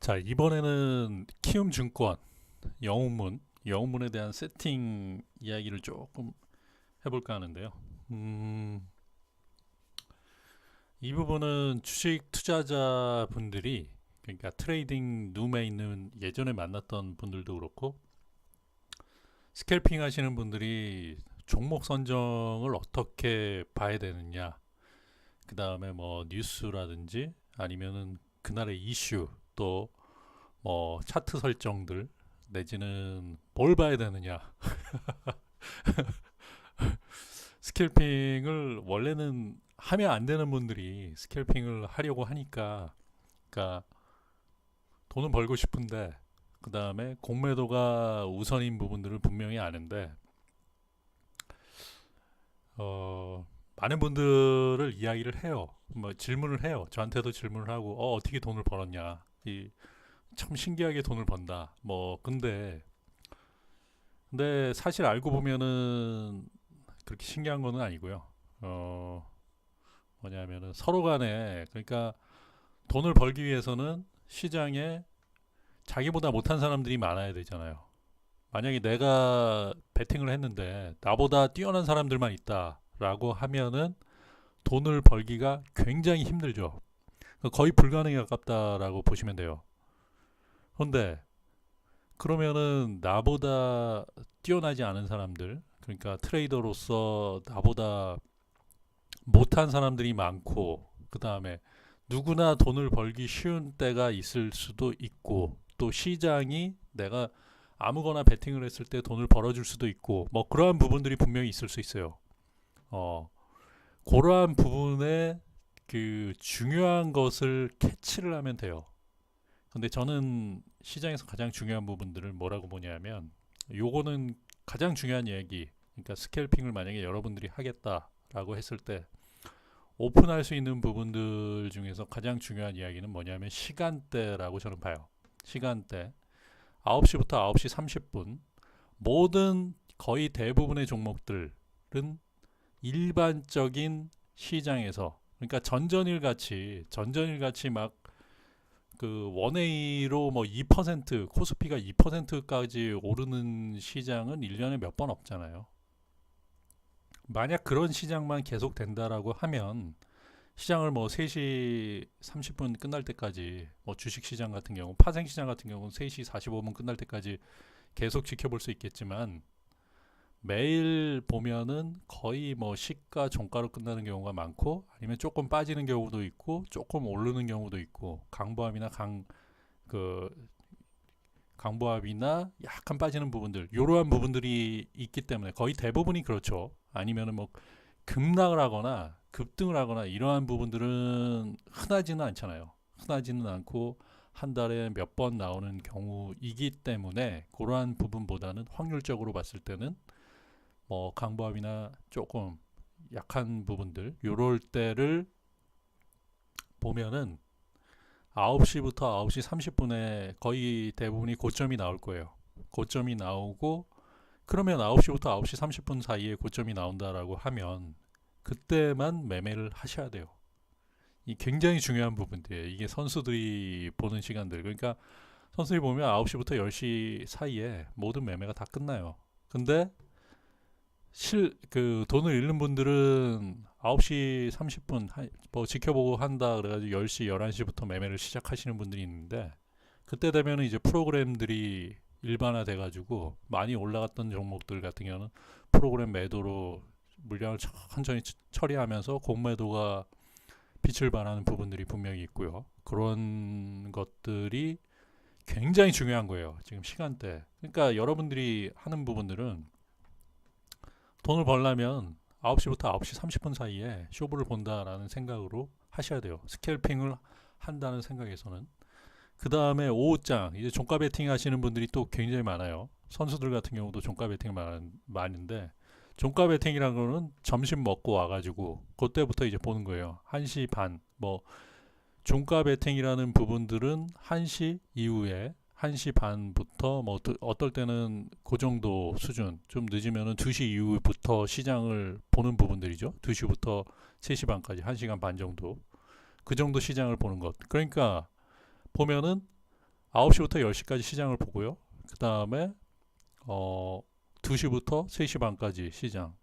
자, 이번에는 키움증권 영웅문에 대한 세팅 이야기를 조금 해볼까 하는데요. 음, 이 부분은 주식 투자자분들이, 그러니까 트레이딩 룸에 있는 예전에 만났던 분들도 그렇고 스캘핑 하시는 분들이 종목 선정을 어떻게 봐야 되느냐, 그 다음에 뭐 뉴스라든지 아니면은 그날의 이슈, 또 뭐 차트 설정들, 내지는 뭘 봐야 되느냐. 스캘핑을 원래는 하면 안 되는 분들이 스캘핑을 하려고 하니까, 그러니까 돈은 벌고 싶은데 그 다음에 공매도가 우선인 부분들을 분명히 아는데, 많은 분들을 이야기를 해요. 뭐 질문을 해요. 저한테도 질문을 하고, 어떻게 돈을 벌었냐. 참 신기하게 돈을 번다. 뭐 근데 사실 알고 보면은 그렇게 신기한 거는 아니고요. 뭐냐면은 서로 간에, 그러니까 돈을 벌기 위해서는 시장에 자기보다 못한 사람들이 많아야 되잖아요. 만약에 내가 베팅을 했는데 나보다 뛰어난 사람들만 있다라고 하면은 돈을 벌기가 굉장히 힘들죠. 거의 불가능에 가깝다라고 보시면 돼요. 그런데 그러면은 나보다 뛰어나지 않은 사람들, 그러니까 트레이더로서 나보다 못한 사람들이 많고, 그 다음에 누구나 돈을 벌기 쉬운 때가 있을 수도 있고, 또 시장이 내가 아무거나 베팅을 했을 때 돈을 벌어줄 수도 있고, 뭐 그러한 부분들이 분명히 있을 수 있어요. 어, 그러한 부분에 그 중요한 것을 캐치를 하면 돼요. 근데 저는 시장에서 가장 중요한 부분들을 뭐라고 보냐면, 요거는 가장 중요한 얘기. 그러니까 스캘핑을 만약에 여러분들이 하겠다라고 했을 때 오픈할 수 있는 부분들 중에서 가장 중요한 이야기는 뭐냐면 시간대라고 저는 봐요. 시간대. 9시부터 9시 30분. 모든 거의 대부분의 종목들은 일반적인 시장에서, 그러니까 전전일 같이 막 그 원웨이로 뭐 2%, 코스피가 2%까지 오르는 시장은 1년에 몇 번 없잖아요. 만약 그런 시장만 계속 된다라고 하면 시장을 뭐 3시 30분 끝날 때까지, 뭐 주식 시장 같은 경우, 파생 시장 같은 경우는 3시 45분 끝날 때까지 계속 지켜볼 수 있겠지만, 매일 보면은 거의 뭐 시가 종가로 끝나는 경우가 많고, 아니면 조금 빠지는 경우도 있고 조금 오르는 경우도 있고, 그 강보합이나 약간 빠지는 부분들, 이러한 부분들이 있기 때문에 거의 대부분이 그렇죠. 아니면은 뭐 급락을 하거나 급등을 하거나 이러한 부분들은 흔하지는 않잖아요. 흔하지는 않고 한 달에 몇 번 나오는 경우이기 때문에, 그러한 부분보다는 확률적으로 봤을 때는 뭐 강보합이나 조금 약한 부분들, 요럴 때를 보면은 9시부터 9시 30분에 거의 대부분이 고점이 나올 거예요. 고점이 나오고, 그러면 9시부터 9시 30분 사이에 고점이 나온다라고 하면 그때만 매매를 하셔야 돼요. 이 굉장히 중요한 부분들이에요. 이게 선수들이 보는 시간들. 그러니까 선수들이 보면 9시부터 10시 사이에 모든 매매가 다 끝나요. 근데 그 돈을 잃는 분들은 9시 30분 뭐 지켜보고 한다 그래가지고 10시 11시부터 매매를 시작하시는 분들이 있는데, 그때 되면 이제 프로그램들이 일반화 돼가지고 많이 올라갔던 종목들 같은 경우는 프로그램 매도로 물량을 천천히 처리하면서 공매도가 빛을 발하는 부분들이 분명히 있고요. 그런 것들이 굉장히 중요한 거예요. 지금 시간대. 그러니까 여러분들이 하는 부분들은 돈을 벌려면 9시부터 9시 30분 사이에 쇼부를 본다라는 생각으로 하셔야 돼요. 스캘핑을 한다는 생각에서는. 그 다음에 오후장, 이제 종가 베팅 하시는 분들이 또 굉장히 많아요. 선수들 같은 경우도 종가 베팅 많은데, 종가 베팅이라는 거는 점심 먹고 와가지고 그때부터 이제 보는 거예요. 1시 반, 뭐 종가 베팅이라는 부분들은 1시 이후에 1시 반부터, 뭐 어떨 때는 그 정도 수준, 좀 늦으면은 2시 이후부터 시장을 보는 부분들이죠. 2시부터 3시 반까지 1시간 반 정도, 그 정도 시장을 보는 것. 그러니까 보면은 9시부터 10시까지 시장을 보고요. 그 다음에 2시부터 3시 반까지 시장.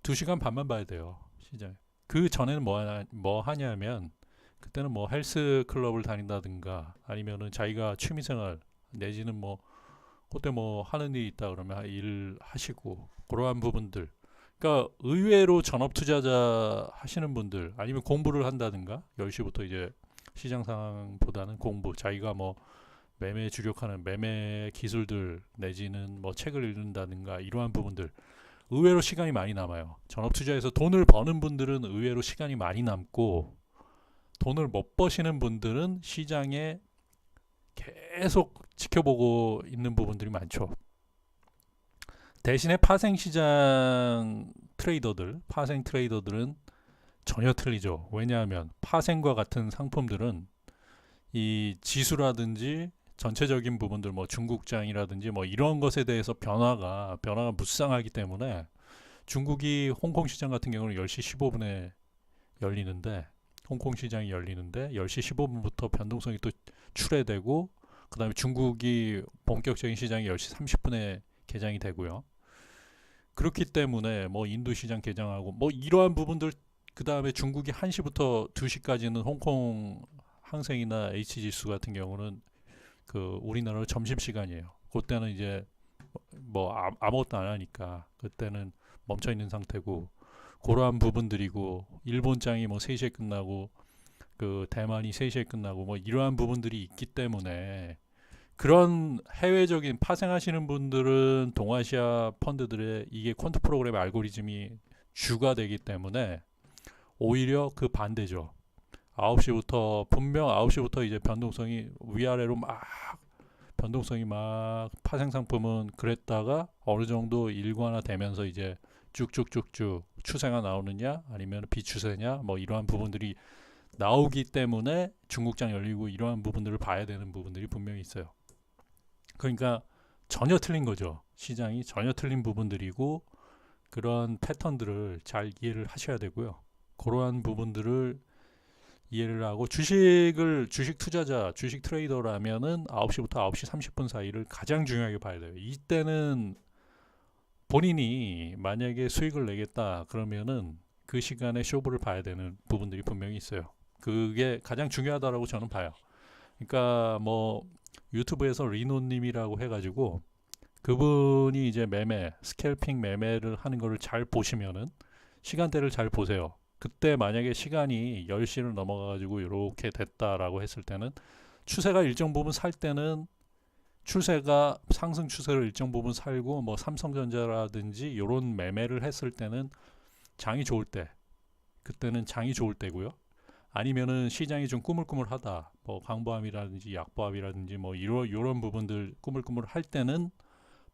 2시간 반만 봐야 돼요. 시장. 그 전에는 뭐 하냐면 그때는 뭐 헬스 클럽을 다닌다든가 아니면은 자기가 취미생활 내지는 뭐 그때 뭐 하는 일이 있다 그러면 일 하시고 그러한 부분들. 그러니까 의외로 전업 투자자 하시는 분들 아니면 공부를 한다든가 10시부터 이제 시장 상황보다는 공부 자기가 뭐 매매에 주력하는 매매 기술들 내지는 뭐 책을 읽는다든가 이러한 부분들 의외로 시간이 많이 남아요. 전업 투자에서 돈을 버는 분들은 의외로 시간이 많이 남고 돈을 못 버시는 분들은 시장에 계속 지켜보고 있는 부분들이 많죠. 대신에 파생 트레이더들은 전혀 틀리죠. 왜냐하면 파생과 같은 상품들은 이 지수라든지 전체적인 부분들 뭐 중국장이라든지 뭐 이런 것에 대해서 변화가 무쌍하기 때문에 중국이 홍콩 시장 같은 경우는 10시 15분에 열리는데 홍콩 시장이 열리는데 10시 15분부터 변동성이 또 출회되고 그다음에 중국이 본격적인 시장이 10시 30분에 개장이 되고요. 그렇기 때문에 뭐 인도 시장 개장하고 뭐 이러한 부분들 그다음에 중국이 1시부터 2시까지는 홍콩 항생이나 H지수 같은 경우는 그 우리나라로 점심시간이에요. 그때는 이제 뭐 아무것도 안 하니까 그때는 멈춰 있는 상태고 그러한 부분들이고 일본장이 뭐 3시에 끝나고 그 대만이 3시에 끝나고 뭐 이러한 부분들이 있기 때문에 그런 해외적인 파생하시는 분들은 동아시아 펀드들의 이게 퀀트 프로그램 알고리즘이 주가 되기 때문에 오히려 그 반대죠. 9시부터 분명 9시부터 이제 변동성이 위아래로 막 변동성이 막 파생 상품은 그랬다가 어느 정도 일관화 되면서 이제 쭉쭉쭉쭉 추세가 나오느냐 아니면 비추세냐 뭐 이러한 부분들이 나오기 때문에 중국장 열리고 이러한 부분들을 봐야 되는 부분들이 분명히 있어요. 그러니까 전혀 틀린 거죠. 시장이 전혀 틀린 부분들이고 그런 패턴들을 잘 이해를 하셔야 되고요. 그러한 부분들을 이해를 하고 주식 투자자, 주식 트레이더라면은 9시부터 9시 30분 사이를 가장 중요하게 봐야 돼요. 이때는 본인이 만약에 수익을 내겠다 그러면은 그 시간에 쇼부를 봐야 되는 부분들이 분명히 있어요. 그게 가장 중요하다라고 저는 봐요. 그러니까 뭐 유튜브에서 리노님이라고 해가지고 그분이 이제 스캘핑 매매를 하는 거를 잘 보시면은 시간대를 잘 보세요. 그때 만약에 시간이 10시를 넘어가가지고 이렇게 됐다라고 했을 때는 추세가 일정 부분 살 때는 추세가 상승 추세를 일정 부분 살고 뭐 삼성전자라든지 이런 매매를 했을 때는 장이 좋을 때 그때는 장이 좋을 때고요. 아니면은 시장이 좀 꾸물꾸물하다 뭐 강보합이라든지 약보합이라든지 뭐 이런 부분들 꾸물꾸물할 때는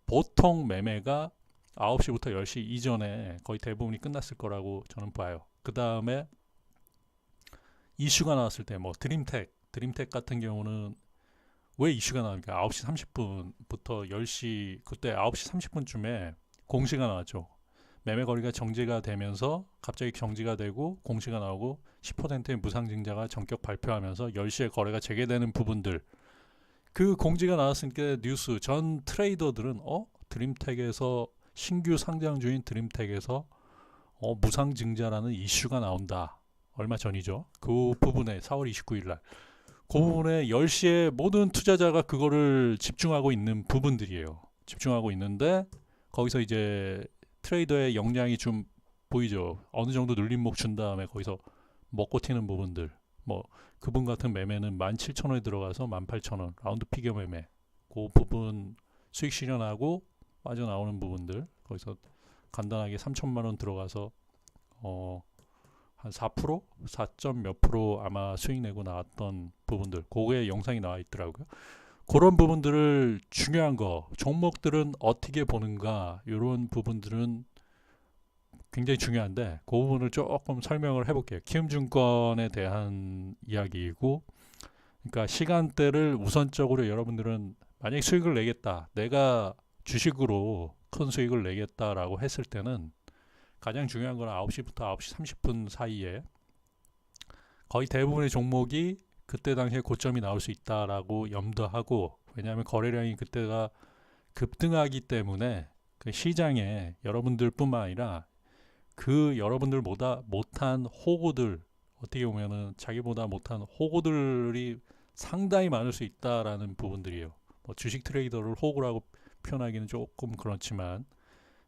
보통 매매가 9시부터 10시 이전에 거의 대부분이 끝났을 거라고 저는 봐요. 그 다음에 이슈가 나왔을 때 뭐 드림텍 같은 경우는 왜 이슈가 나오니까 9시 30분부터 10시 그때 9시 30분쯤에 공시가 나왔죠. 매매 거리가 정지가 되면서 갑자기 정지가 되고 공시가 나오고 10%의 무상증자가 전격 발표하면서 10시에 거래가 재개되는 부분들 그 공지가 나왔으니까 뉴스 전 트레이더들은 드림텍에서 신규 상장주인 드림텍에서 무상증자라는 이슈가 나온다. 얼마 전이죠. 그 부분에 4월 29일 날 그 부분에 10시에 모든 투자자가 그거를 집중하고 있는 부분들이에요. 집중하고 있는데 거기서 이제 트레이더의 역량이 좀 보이죠. 어느 정도 눌림목 준 다음에 거기서 먹고 튀는 부분들 뭐 그분 같은 매매는 17,000원에 들어가서 18,000원 라운드 피겨 매매 그 부분 수익 실현하고 빠져나오는 부분들 거기서 간단하게 3천만 원 들어가서 한 4%? 4점 몇 프로 아마 수익 내고 나왔던 부분들 그거에 영상이 나와 있더라고요. 그런 부분들을 중요한 거 종목들은 어떻게 보는가 이런 부분들은 굉장히 중요한데 그 부분을 조금 설명을 해볼게요. 키움증권에 대한 이야기이고 그러니까 시간대를 우선적으로 여러분들은 만약에 수익을 내겠다 내가 주식으로 큰 수익을 내겠다라고 했을 때는 가장 중요한 건 9시부터 9시 30분 사이에 거의 대부분의 종목이 그때 당시에 고점이 나올 수 있다라고 염두하고 왜냐하면 거래량이 그때가 급등하기 때문에 그 시장에 여러분들뿐만 아니라 그 여러분들보다 못한 호구들, 어떻게 보면은 자기보다 못한 호구들이 상당히 많을 수 있다라는 부분들이에요. 뭐 주식 트레이더를 호구라고 표현하기는 조금 그렇지만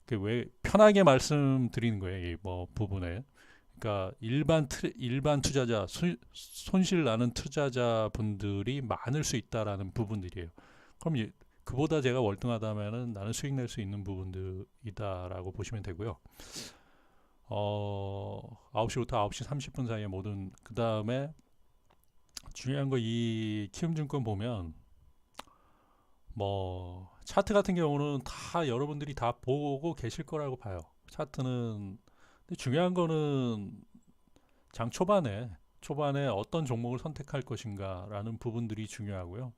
그 왜 편하게 말씀드리는 거예요. 이 뭐 부분에. 그러니까 일반 투자자 손실 나는 투자자 분들이 많을 수 있다라는 부분들이에요. 그럼 그보다 제가 월등하다면은 나는 수익 낼 수 있는 부분들이다라고 보시면 되고요. 9시부터 9시 30분 사이에 모든 그 다음에 중요한 거 이 키움증권 보면 뭐 차트 같은 경우는 다 여러분들이 다 보고 계실 거라고 봐요. 차트는 근데 중요한 거는 장 초반에 어떤 종목을 선택할 것인가라는 부분들이 중요하고요.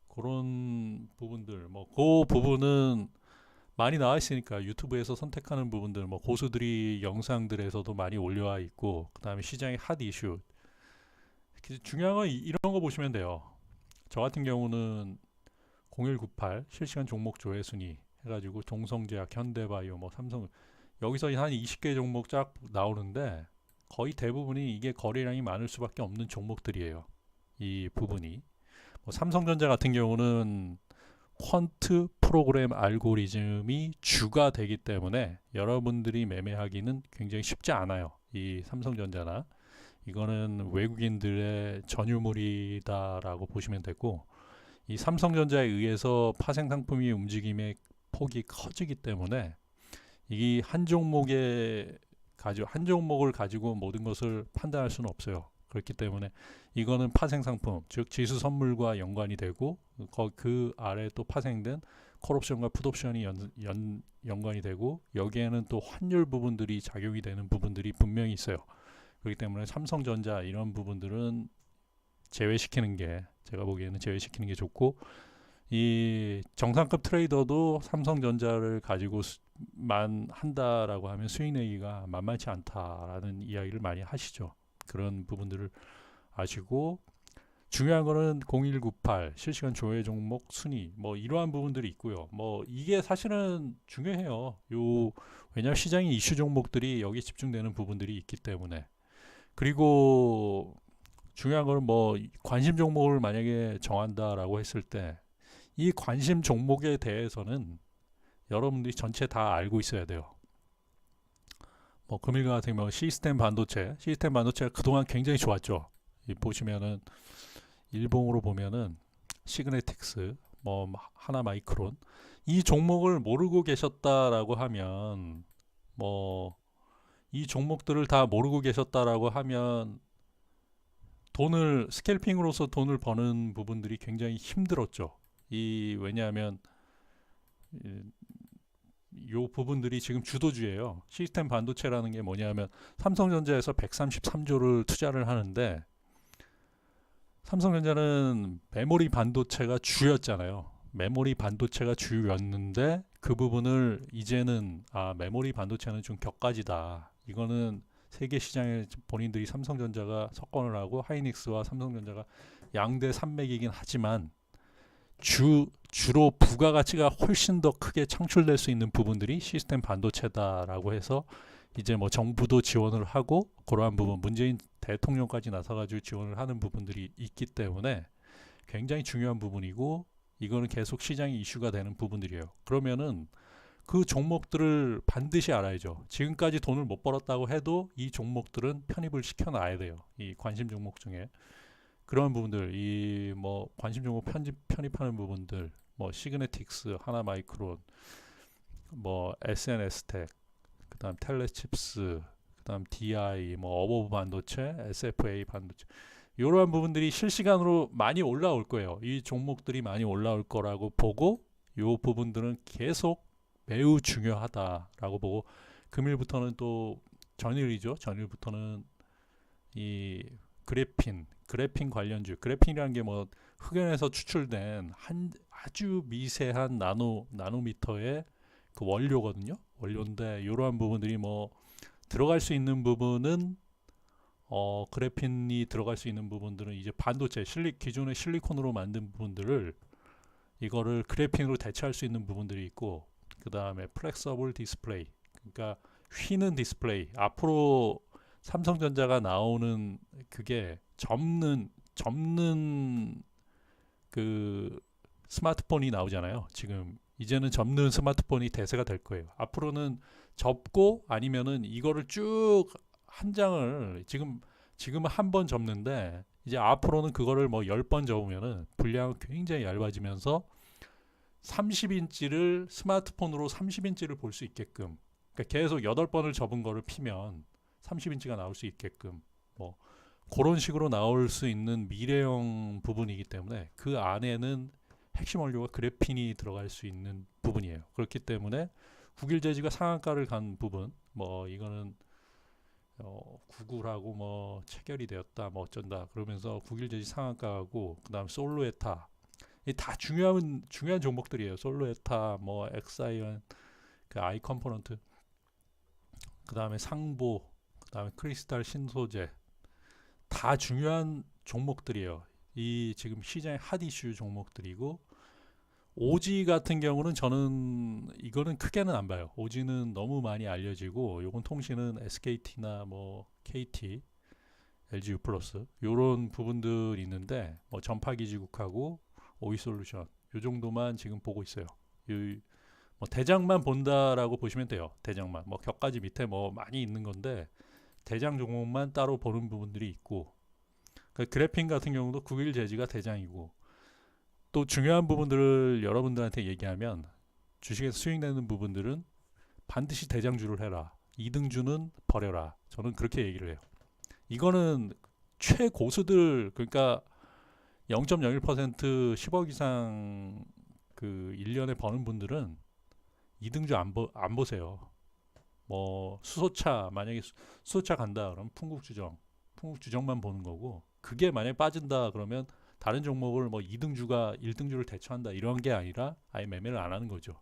그런 부분들 뭐 그 부분은 많이 나와 있으니까 유튜브에서 선택하는 부분들 뭐 고수들이 영상들에서도 많이 올려와 있고 그다음에 시장의 핫 이슈 중요한 건 이런 거 보시면 돼요. 저 같은 경우는 0198 실시간 종목 조회 순위 해가지고 동성제약, 현대바이오, 뭐 삼성 여기서 한 20개 종목 쫙 나오는데 거의 대부분이 이게 거래량이 많을 수밖에 없는 종목들이에요. 이 부분이 뭐 삼성전자 같은 경우는 퀀트 프로그램 알고리즘이 주가 되기 때문에 여러분들이 매매하기는 굉장히 쉽지 않아요. 이 삼성전자나 이거는 외국인들의 전유물이다라고 보시면 되고 이 삼성전자에 의해서 파생 상품이 움직임의 폭이 커지기 때문에 이 한 종목을 가지고 모든 것을 판단할 수는 없어요. 그렇기 때문에 이거는 파생 상품, 즉 지수 선물과 연관이 되고 그 아래 또 파생된 콜옵션과 풋옵션이 연관이 되고 여기에는 또 환율 부분들이 작용이 되는 부분들이 분명히 있어요. 그렇기 때문에 삼성전자 이런 부분들은 제외시키는 게 제가 보기에는 제외시키는 게 좋고 이 정상급 트레이더도 삼성전자를 가지고만 한다라고 하면 수익 내기가 만만치 않다라는 이야기를 많이 하시죠. 그런 부분들을 아시고 중요한 거는 0198 실시간 조회 종목 순위 뭐 이러한 부분들이 있고요. 뭐 이게 사실은 중요해요. 왜냐하면 시장의 이슈 종목들이 여기 집중되는 부분들이 있기 때문에 그리고 중요한 거는 뭐 관심 종목을 만약에 정한다라고 했을 때 이 관심 종목에 대해서는 여러분들이 전체 다 알고 있어야 돼요. 뭐 금일 같은 경우 시스템 반도체가 그동안 굉장히 좋았죠. 보시면은 일봉으로 보면은 시그네틱스, 뭐 하나 마이크론 이 종목을 모르고 계셨다라고 하면 뭐 이 종목들을 다 모르고 계셨다라고 하면 스캘핑으로서 돈을 버는 부분들이 굉장히 힘들었죠. 왜냐하면 요 부분들이 지금 주도주예요. 시스템 반도체라는 게 뭐냐면 삼성전자에서 133조를 투자를 하는데 삼성전자는 메모리 반도체가 주였잖아요. 메모리 반도체가 주였는데 그 부분을 이제는 메모리 반도체는 좀 격가지다. 이거는 세계 시장에 본인들이 삼성전자가 석권을 하고 하이닉스와 삼성전자가 양대 산맥이긴 하지만 주로 부가가치가 훨씬 더 크게 창출될 수 있는 부분들이 시스템 반도체다라고 해서 이제 뭐 정부도 지원을 하고 그러한 부분 문재인 대통령까지 나서가지고 지원을 하는 부분들이 있기 때문에 굉장히 중요한 부분이고 이거는 계속 시장이 이슈가 되는 부분들이에요. 그러면은 그 종목들을 반드시 알아야죠. 지금까지 돈을 못 벌었다고 해도 이 종목들은 편입을 시켜놔야 돼요. 이 관심 종목 중에 그런 부분들, 이 뭐 관심 종목 편입하는 부분들, 뭐 시그네틱스, 하나 마이크론, 뭐 SNS텍, 그다음 텔레칩스, 그다음 DI, 뭐 어버브 반도체, SFA 반도체 이러한 부분들이 실시간으로 많이 올라올 거예요. 이 종목들이 많이 올라올 거라고 보고 이 부분들은 계속 매우 중요하다라고 보고 금일부터는 또 전일이죠. 전일부터는 이 그래핀 관련주 그래핀이라는 게 뭐 흑연에서 추출된 아주 미세한 나노미터의 그 원료거든요. 원료인데 이러한 부분들이 뭐 들어갈 수 있는 부분은 그래핀이 들어갈 수 있는 부분들은 이제 반도체 기존의 실리콘으로 만든 부분들을 이거를 그래핀으로 대체할 수 있는 부분들이 있고, 그 다음에 플렉서블 디스플레이, 그러니까 휘는 디스플레이. 앞으로 삼성전자가 나오는 그게 접는 그 스마트폰이 나오잖아요. 지금 이제는 접는 스마트폰이 대세가 될 거예요. 앞으로는 접고 아니면은 이거를 쭉 한 장을 지금 한 번 접는데, 이제 앞으로는 그거를 뭐 10번 접으면은 분량은 굉장히 얇아지면서 30인치를 스마트폰으로 30인치를 볼 수 있게끔, 그러니까 계속 8번을 접은 거를 피면 30인치가 나올 수 있게끔, 뭐 그런 식으로 나올 수 있는 미래형 부분이기 때문에 그 안에는 핵심 원료가 그래핀이 들어갈 수 있는 부분이에요. 그렇기 때문에 구길 재지가 상한가를 간 부분, 뭐 이거는 구글하고 뭐 체결이 되었다, 뭐 어쩐다 그러면서 구길 재지 상한가하고, 그다음 솔로에타, 이 다 중요한 종목들이에요. 솔로에타, 뭐 엑사이언, 그 아이 컴포넌트, 그다음에 상보, 그다음에 크리스탈 신소재, 다 중요한 종목들이에요. 이 지금 시장의 핫 이슈 종목들이고, 오지 같은 경우는 저는 이거는 크게는 안 봐요. 오지는 너무 많이 알려지고, 요건 통신은 SKT나 뭐 KT, LG U+, 요런 부분들이 있는데, 뭐 전파기지국하고 오이솔루션 요 정도만 지금 보고 있어요. 뭐 대장만 본다라고 보시면 돼요. 대장만. 뭐 격가지 밑에 뭐 많이 있는 건데, 대장 종목만 따로 보는 부분들이 있고, 그 그래핀 같은 경우도 9일 재지가 대장이고, 또 중요한 부분들을 여러분들한테 얘기하면, 주식에서 수익 내는 부분들은 반드시 대장주를 해라, 2등주는 버려라, 저는 그렇게 얘기를 해요. 이거는 최고수들, 그러니까 0.01% 10억 이상 그 1년에 버는 분들은 2등주 안 보세요. 뭐 수소차, 만약에 수소차 간다 그러면 풍국주정만 보는 거고, 그게 만약에 빠진다 그러면 다른 종목을 뭐 2등주가 1등주를 대처한다 이런 게 아니라 아예 매매를 안 하는 거죠.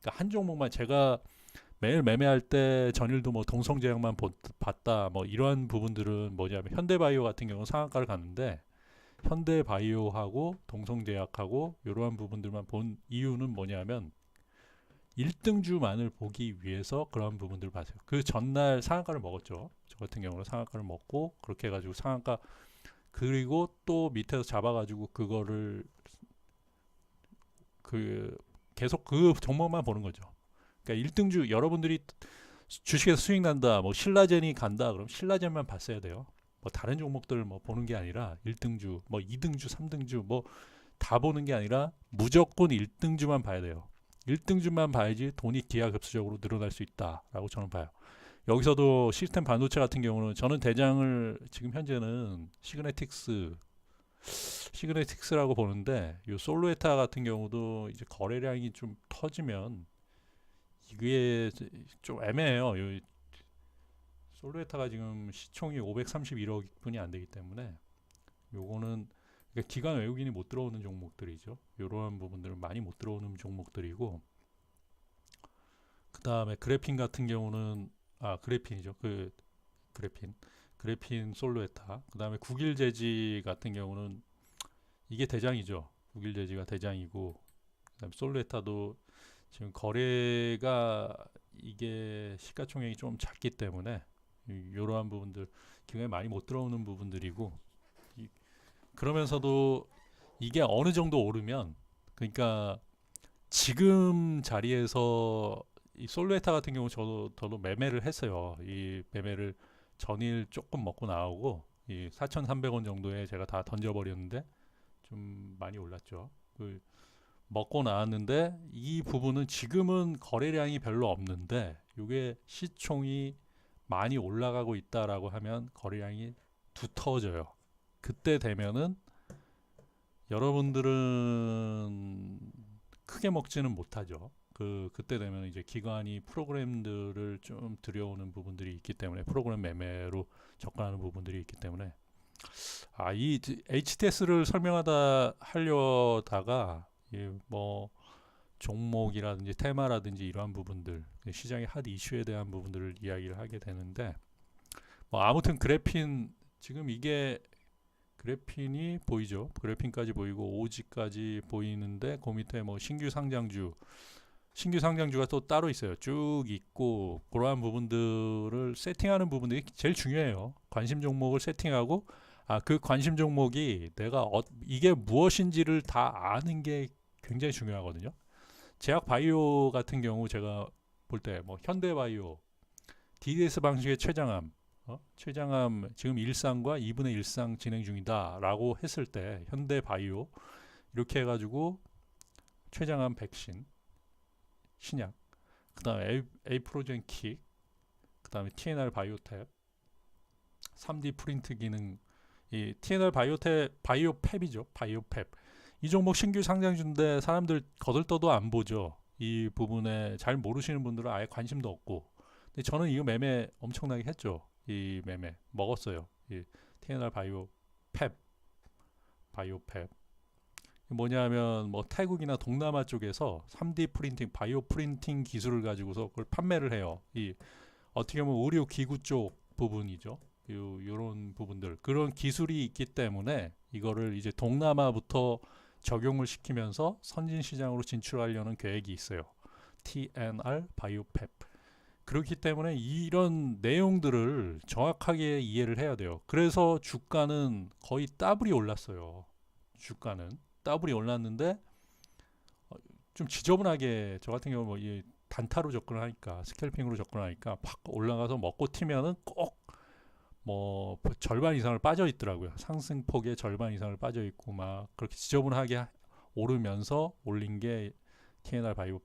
그러니까 한 종목만, 제가 매일 매매할 때 전일도 뭐 동성제약만 봤다, 뭐 이러한 부분들은 뭐냐면, 현대바이오 같은 경우는 상한가를 갔는데, 현대바이오하고 동성제약하고 이러한 부분들만 본 이유는 뭐냐면, 1등주만을 보기 위해서 그런 부분들을 봤어요. 그 전날 상한가를 먹었죠. 저 같은 경우는 상한가를 먹고, 그렇게 해가지고 상한가, 그리고 또 밑에서 잡아가지고 그거를 그 계속 그 종목만 보는 거죠. 그러니까 1등주, 여러분들이 주식에서 수익 난다, 뭐 신라젠이 간다 그럼 신라젠만 봤어야 돼요. 뭐 다른 종목들 뭐 보는 게 아니라 1등주, 뭐 2등주, 3등주 뭐 다 보는 게 아니라 무조건 1등주만 봐야 돼요. 1등주만 봐야지 돈이 기하급수적으로 늘어날 수 있다라고 저는 봐요. 여기서도 시스템 반도체 같은 경우는 저는 대장을 지금 현재는 시그네틱스라고 보는데, 이 솔로에타 같은 경우도 이제 거래량이 좀 터지면 이게 좀 애매해요. 이 솔로에타가 지금 시총이 531억 분이 안 되기 때문에, 요거는 그러니까 기관 외국인이 못 들어오는 종목들이죠. 이러한 부분들은 많이 못 들어오는 종목들이고, 그 다음에 그래핀 같은 경우는, 그래핀이죠. 그래핀 솔로에타. 그 다음에 국일재지 같은 경우는 이게 대장이죠. 국일재지가 대장이고, 그다음에 솔로에타도 지금 거래가 이게 시가총액이 좀 작기 때문에 이러한 부분들 기관에 많이 못 들어오는 부분들이고, 그러면서도 이게 어느 정도 오르면, 그러니까 지금 자리에서 이 솔루에타 같은 경우 저도 매매를 했어요. 이 매매를 전일 조금 먹고 나오고, 이 4,300원 정도에 제가 다 던져버렸는데 좀 많이 올랐죠. 먹고 나왔는데, 이 부분은 지금은 거래량이 별로 없는데, 이게 시총이 많이 올라가고 있다라고 하면 거래량이 두터워져요. 그때 되면은 여러분들은 크게 먹지는 못하죠. 그때 되면 이제 기관이 프로그램들을 좀 들여오는 부분들이 있기 때문에, 프로그램 매매로 접근하는 부분들이 있기 때문에, 이 HTS를 하려다가 뭐 종목이라든지 테마라든지 이러한 부분들, 시장의 핫 이슈에 대한 부분들을 이야기를 하게 되는데, 뭐 아무튼 그래핀 지금 이게 그래핀이 보이죠. 그래핀까지 보이고 오지까지 보이는데 그 밑에 뭐 신규 상장주가 또 따로 있어요. 쭉 있고 그러한 부분들을 세팅하는 부분들이 제일 중요해요. 관심 종목을 세팅하고 그 관심 종목이 내가 이게 무엇인지를 다 아는 게 굉장히 중요하거든요. 제약 바이오 같은 경우 제가 볼 때 뭐 현대바이오 DDS 방식의 췌장암 췌장암 지금 일상과 2분의 1상 진행 중이다라고 했을 때 현대바이오 이렇게 해가지고 췌장암 백신 신약 그다음에 에이프로젠 킥 그다음에 TNR 바이오텍 3D 프린트 기능 이 TNR 바이오텍 바이오펩이죠. 바이오펩 이 종목 신규 상장주인데 사람들 거들떠도 안 보죠. 이 부분에 잘 모르시는 분들은 아예 관심도 없고 근데 저는 이거 매매 엄청나게 했죠. 이 매매 먹었어요. 이 TNR 바이오펩 뭐냐면 뭐 태국이나 동남아 쪽에서 3D 프린팅 바이오 프린팅 기술을 가지고서 그걸 판매를 해요. 이 어떻게 보면 의료 기구 쪽 부분이죠. 요런 부분들 그런 기술이 있기 때문에 이거를 이제 동남아부터 적용을 시키면서 선진 시장으로 진출하려는 계획이 있어요. TNR 바이오펩 그렇기 때문에 이런 내용들을 정확하게 이해를 해야 돼요. 그래서 주가는 거의 더블이 올랐어요. 주가는 더블이 올랐는데 좀 지저분하게 저 같은 경우 뭐 이 단타로 접근을 하니까 스캘핑으로 접근을 하니까 팍 올라가서 먹고 튀면은 꼭 뭐 절반 이상을 빠져 있더라고요. 상승폭의 절반 이상을 빠져 있고 막 그렇게 지저분하게 오르면서 올린 게 TNR 바이오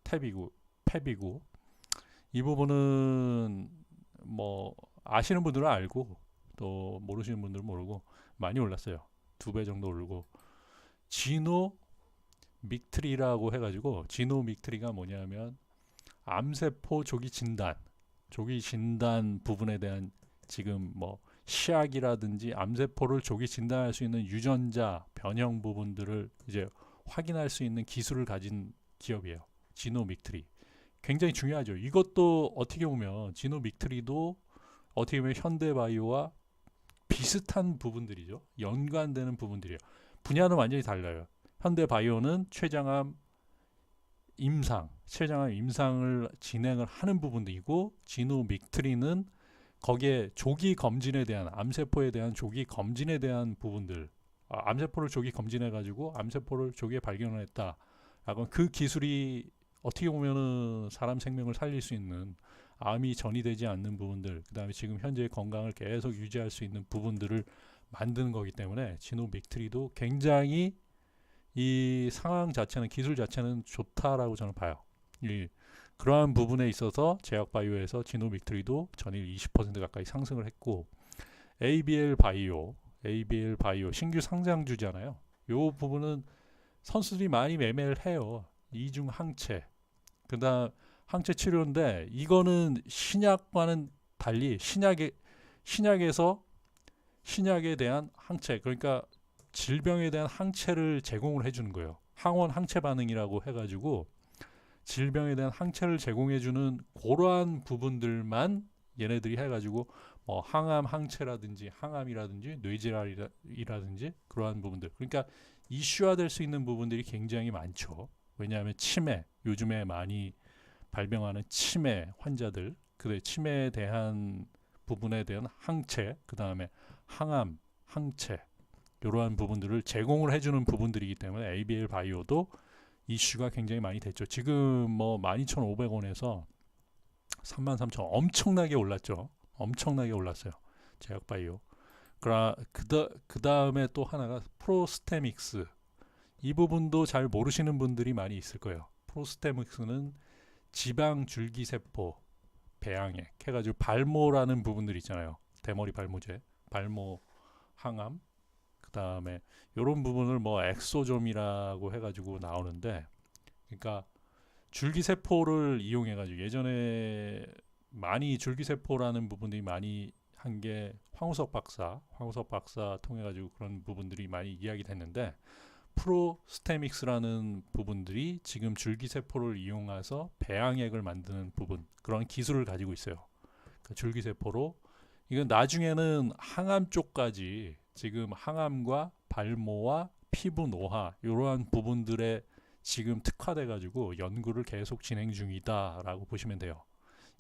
탭이고 이 부분은 뭐 아시는 분들은 알고 또 모르시는 분들은 모르고 많이 올랐어요. 2배 정도 오르고 지노 믹트리라고 해가지고 지노 믹트리가 뭐냐면 암세포 조기 진단 부분에 대한 지금 뭐 시약이라든지 암세포를 조기 진단할 수 있는 유전자 변형 부분들을 이제 확인할 수 있는 기술을 가진 기업이에요. 지노 믹트리 굉장히 중요하죠. 이것도 어떻게 보면 지노 믹트리도 어떻게 보면 현대바이오와 비슷한 부분들이죠. 연관되는 부분들이에요. 분야는 완전히 달라요. 현대바이오는 췌장암 임상을 진행을 하는 부분이고 지노 믹트리는 거기에 조기 검진에 대한 암세포에 대한 조기 검진에 대한 부분들 암세포를 조기 검진해 가지고 암세포를 조기에 발견을 했다. 그 기술이 어떻게 보면은 사람 생명을 살릴 수 있는 암이 전이되지 않는 부분들 그 다음에 지금 현재의 건강을 계속 유지할 수 있는 부분들을 만드는 거기 때문에 지노 믹트리도 굉장히 이 상황 자체는 기술 자체는 좋다라고 저는 봐요. 그러한 부분에 있어서 제약바이오에서 지노 믹트리도 전일 20% 가까이 상승을 했고 ABL 바이오 신규 상장주잖아요. 요 부분은 선수들이 많이 매매를 해요. 이중 항체 그다음 항체 치료인데 이거는 신약과는 달리 신약에 대한 항체 그러니까 질병에 대한 항체를 제공을 해주는 거예요. 항원 항체 반응이라고 해가지고 질병에 대한 항체를 제공해주는 그러한 부분들만 얘네들이 해가지고 뭐 항암 항체라든지 항암이라든지 뇌질환이라든지 그러한 부분들 그러니까 이슈화될 수 있는 부분들이 굉장히 많죠. 왜냐하면 치매 요즘에 많이 발병하는 치매 환자들 그 치매에 대한 부분에 대한 항체 그 다음에 항암 항체 이러한 부분들을 제공을 해주는 부분들이기 때문에 ABL 바이오도 이슈가 굉장히 많이 됐죠. 지금 뭐 12,500원에서 33,000원 엄청나게 올랐죠. 엄청나게 올랐어요. 제약바이오. 그 다음에 또 하나가 프로스테믹스. 이 부분도 잘 모르시는 분들이 많이 있을 거예요. 프로스테믹스는 지방 줄기세포 배양액 해가지고 발모라는 부분들 있잖아요. 대머리 발모제, 발모 항암. 그 다음에 이런 부분을 뭐 엑소점이라고 해가지고 나오는데, 그러니까 줄기세포를 이용해가지고 예전에 많이 줄기세포라는 부분들이 많이 한 게 황우석 박사 통해가지고 그런 부분들이 많이 이야기됐는데 프로스테믹스라는 부분들이 지금 줄기세포를 이용해서 배양액을 만드는 부분 그런 기술을 가지고 있어요. 그러니까 줄기세포로 이건 나중에는 항암 쪽까지 지금 항암과 발모와 피부 노화 이러한 부분들에 지금 특화돼 가지고 연구를 계속 진행 중이다라고 보시면 돼요.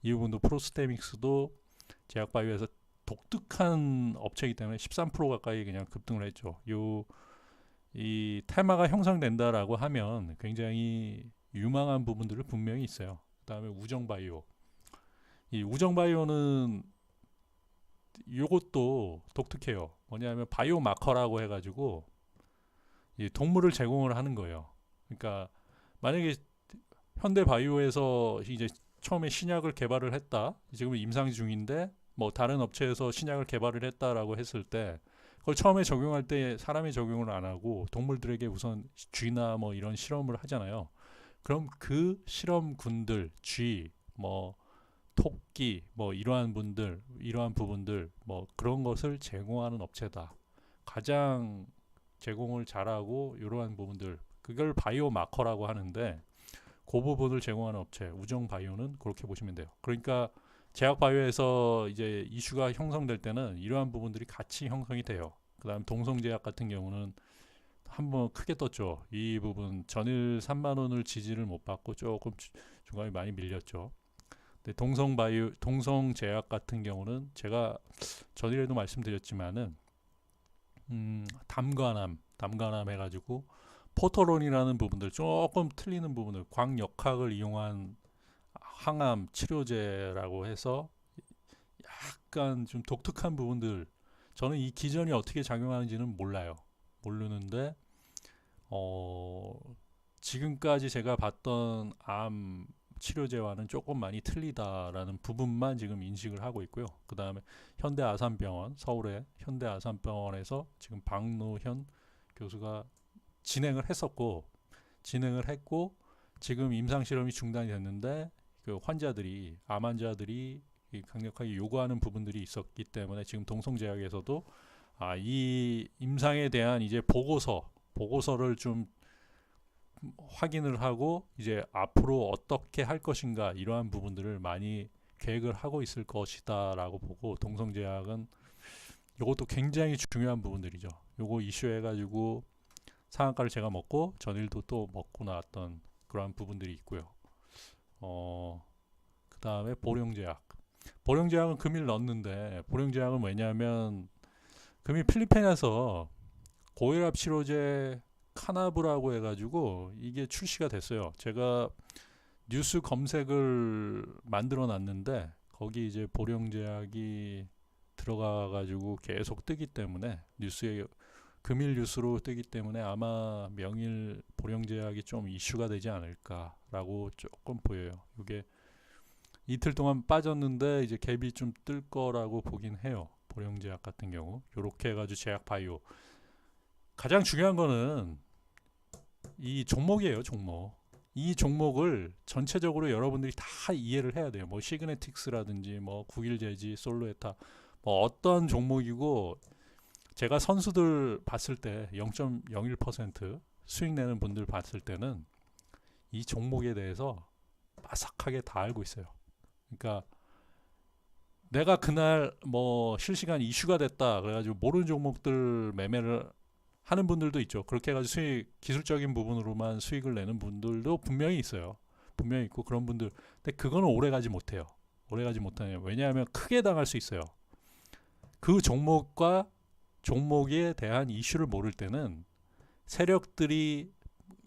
이 부분도 프로스테믹스도 제약바이오에서 독특한 업체이기 때문에 13% 가까이 그냥 급등을 했죠. 이 테마가 형성된다라고 하면 굉장히 유망한 부분들을 분명히 있어요. 그다음에 우정바이오. 이 우정바이오는 이것도 독특해요. 뭐냐면 바이오 마커라고 해가지고 이 동물을 제공을 하는 거예요. 그러니까 만약에 현대 바이오에서 이제 처음에 신약을 개발을 했다. 지금 임상 중인데 뭐 다른 업체에서 신약을 개발을 했다라고 했을 때 그걸 처음에 적용할 때 사람이 적용을 안 하고 동물들에게 우선 쥐나 뭐 이런 실험을 하잖아요. 그럼 그 실험군들, 쥐, 뭐 토끼, 뭐 이러한 부분들, 뭐 그런 것을 제공하는 업체다. 가장 제공을 잘하고 이러한 부분들, 그걸 바이오 마커라고 하는데 그 부분을 제공하는 업체, 우정 바이오는 그렇게 보시면 돼요. 그러니까 제약 바이오에서 이제 이슈가 형성될 때는 이러한 부분들이 같이 형성이 돼요. 그다음 동성제약 같은 경우는 한번 크게 떴죠. 이 부분 전일 3만 원을 지지를 못 받고 조금 중간에 많이 밀렸죠. 근데 동성제약 같은 경우는 제가 전일에도 말씀드렸지만은 담관암 해가지고 포토론이라는 부분들 조금 틀리는 부분을 광역학을 이용한 항암 치료제라고 해서 약간 좀 독특한 부분들 저는 이 기전이 어떻게 작용하는지는 모르는데 지금까지 제가 봤던 암 치료제와는 조금 많이 틀리다라는 부분만 지금 인식을 하고 있고요. 그 다음에 현대아산병원, 서울의 현대아산병원에서 지금 박노현 교수가 진행을 했고 지금 임상실험이 중단이 됐는데 그 암 환자들이 강력하게 요구하는 부분들이 있었기 때문에 지금 동성제약에서도 이 임상에 대한 이제 보고서를 좀 확인을 하고 이제 앞으로 어떻게 할 것인가 이러한 부분들을 많이 계획을 하고 있을 것이다라고 보고 동성제약은 이것도 굉장히 중요한 부분들이죠. 요거 이슈해가지고 상한가를 제가 먹고 전일도 또 먹고 나왔던 그러한 부분들이 있고요. 그 다음에 보령제약은 금일 넣었는데 보령제약은 왜냐하면 금일 필리핀에서 고혈압 치료제 카나브라고 해가지고 이게 출시가 됐어요. 제가 뉴스 검색을 만들어 놨는데 거기 이제 보령제약이 들어가가지고 계속 뜨기 때문에 뉴스에 금일 뉴스로 뜨기 때문에 아마 명일 보령제약이 좀 이슈가 되지 않을까라고 조금 보여요. 이게 이틀 동안 빠졌는데 이제 갭이 좀 뜰 거라고 보긴 해요. 보령제약 같은 경우 이렇게 해가지고 제약 바이오 가장 중요한 거는 이 종목이에요. 이 종목을 전체적으로 여러분들이 다 이해를 해야 돼요. 뭐 시그네틱스라든지 뭐 국일제지, 솔로에타 뭐 어떤 종목이고 제가 선수들 봤을 때 0.01% 수익 내는 분들 봤을 때는 이 종목에 대해서 빠삭하게 다 알고 있어요. 그러니까 내가 그날 뭐 실시간 이슈가 됐다 그래가지고 모르는 종목들 매매를 하는 분들도 있죠. 그렇게 해가지고 기술적인 부분으로만 수익을 내는 분들도 분명히 있어요. 분명히 있고 그런 분들. 근데 그거는 오래가지 못해요. 왜냐하면 크게 당할 수 있어요. 그 종목에 대한 이슈를 모를 때는 세력들이